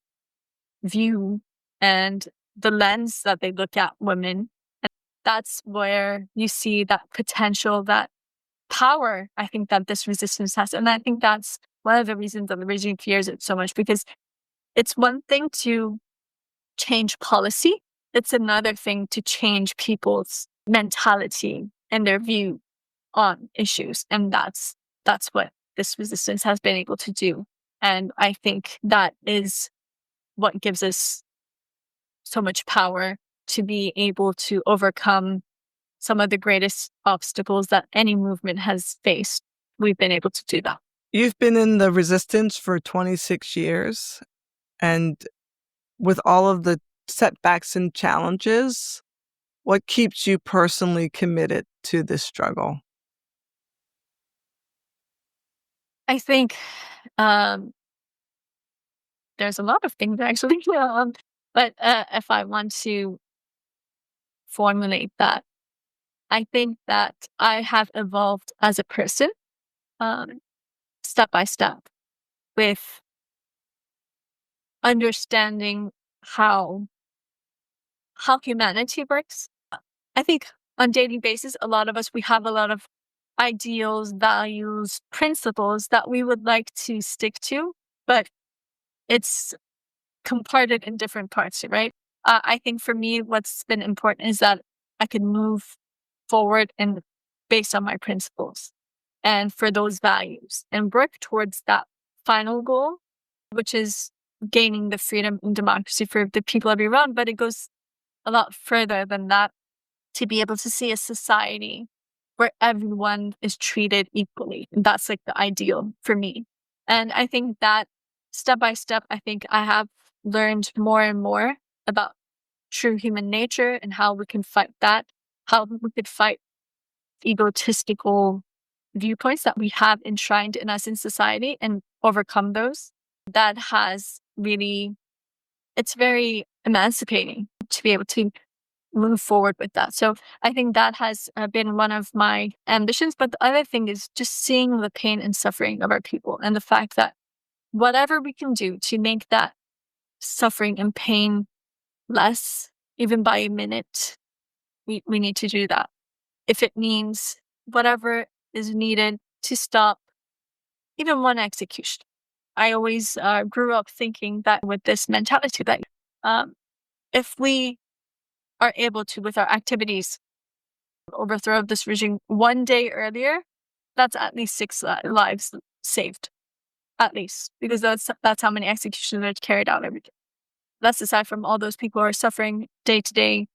view and the lens that they look at women. And that's where you see that potential, that power, I think, that this resistance has. And I think that's one of the reasons that the regime fears it so much, because it's one thing to change policy. It's another thing to change people's mentality and their view on issues. And that's what this resistance has been able to do. And I think that is what gives us so much power to be able to overcome some of the greatest obstacles that any movement has faced. We've been able to do that. You've been in the resistance for 26 years, and with all of the setbacks and challenges, what keeps you personally committed to this struggle? I think there's a lot of things actually, but if I want to formulate that, I think that I have evolved as a person, step by step, with understanding how humanity works. I think on a daily basis, a lot of us, we have a lot of ideals, values, principles that we would like to stick to, but it's comparted in different parts, right? I think for me, what's been important is that I can move forward and based on my principles and for those values and work towards that final goal, which is gaining the freedom and democracy for the people of Iran. But it goes a lot further than that, to be able to see a society where everyone is treated equally. And that's like the ideal for me. And I think that step by step, I think I have learned more and more about true human nature and how we can fight that, how we could fight egotistical viewpoints that we have enshrined in us in society and overcome those. That has really, it's very emancipating to be able to move forward with that. So I think that has been one of my ambitions. But the other thing is just seeing the pain and suffering of our people, and the fact that whatever we can do to make that suffering and pain less, even by a minute, we need to do that. If it means whatever is needed to stop even one execution. I always grew up thinking that with this mentality that um, if we are able to, with our activities, overthrow this regime one day earlier, that's at least six lives saved, at least, because that's how many executions are carried out every day. That's aside from all those people who are suffering day to day,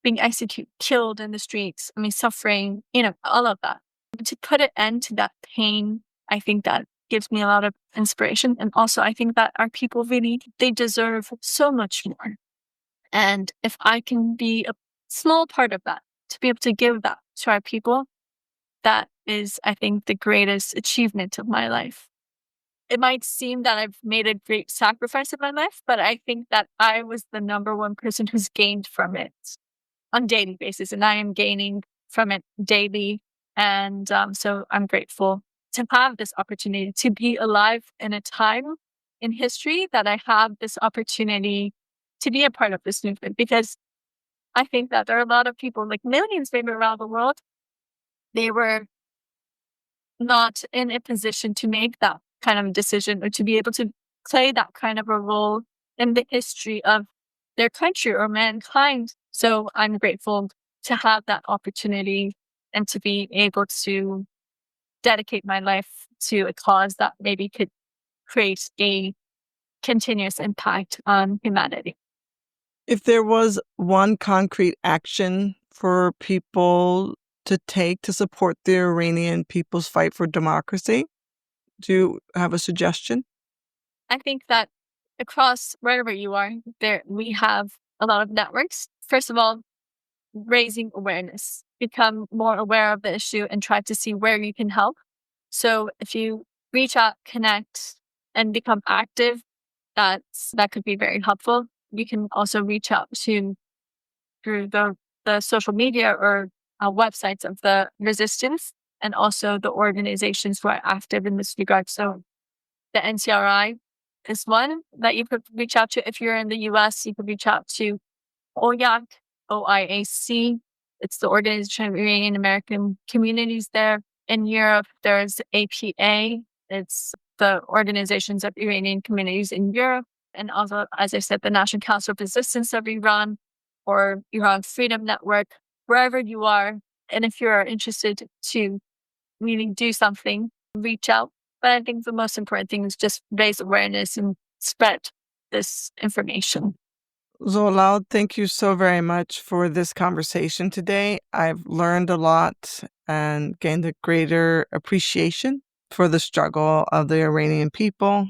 being executed, killed in the streets. I mean, suffering, all of that. But to put an end to that pain, I think that gives me a lot of inspiration. And also, I think that our people really, they deserve so much more. And if I can be a small part of that, to be able to give that to our people, that is, I think, the greatest achievement of my life. It might seem that I've made a great sacrifice in my life, but I think that I was the number one person who's gained from it on a daily basis, and I am gaining from it daily. And so I'm grateful to have this opportunity to be alive in a time in history that I have this opportunity to be a part of this movement, because I think that there are a lot of people, like millions maybe around the world, they were not in a position to make that kind of decision or to be able to play that kind of a role in the history of their country or mankind. So I'm grateful to have that opportunity and to be able to dedicate my life to a cause that maybe could create a continuous impact on humanity. If there was one concrete action for people to take to support the Iranian people's fight for democracy, do you have a suggestion? I think that across wherever you are, there we have a lot of networks. First of all, raising awareness, become more aware of the issue and try to see where you can help. So if you reach out, connect, and become active, that could be very helpful. You can also reach out through the social media or websites of the resistance, and also the organizations who are active in this regard. So the NCRI is one that you could reach out to. If you're in the US, you could reach out to OIAC, OIAC. It's the Organization of Iranian American Communities there. In Europe, there's APA. It's the Organizations of Iranian Communities in Europe. And also, as I said, the National Council of Resistance of Iran or Iran Freedom Network, wherever you are. And if you're interested to really do something, reach out. But I think the most important thing is just raise awareness and spread this information. Zolal, thank you so very much for this conversation today. I've learned a lot and gained a greater appreciation for the struggle of the Iranian people.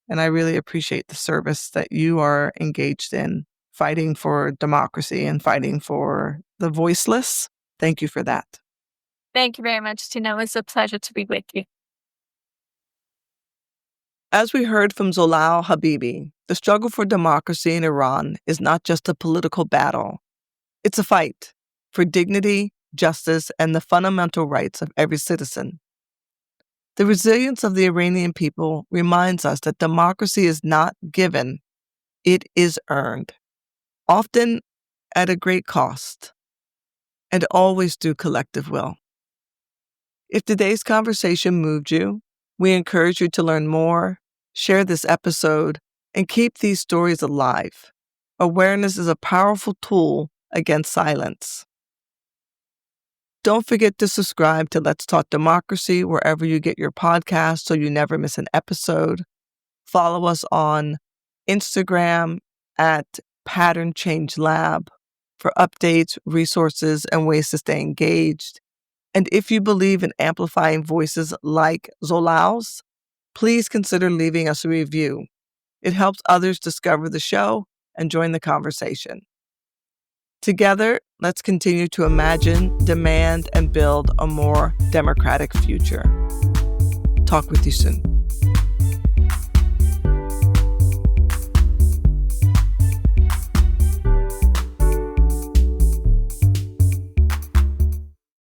And I really appreciate the service that you are engaged in, fighting for democracy and fighting for the voiceless. Thank you for that. Thank you very much, Tina. It's a pleasure to be with you. As we heard from Zolal Habibi, the struggle for democracy in Iran is not just a political battle. It's a fight for dignity, justice, and the fundamental rights of every citizen. The resilience of the Iranian people reminds us that democracy is not given, it is earned, often at a great cost, and always through collective will. If today's conversation moved you, we encourage you to learn more, share this episode, and keep these stories alive. Awareness is a powerful tool against silence. Don't forget to subscribe to Let's Talk Democracy wherever you get your podcasts so you never miss an episode. Follow us on Instagram at Pattern Change Lab for updates, resources, and ways to stay engaged. And if you believe in amplifying voices like Zolal's, please consider leaving us a review. It helps others discover the show and join the conversation. Together, let's continue to imagine, demand, and build a more democratic future. Talk with you soon.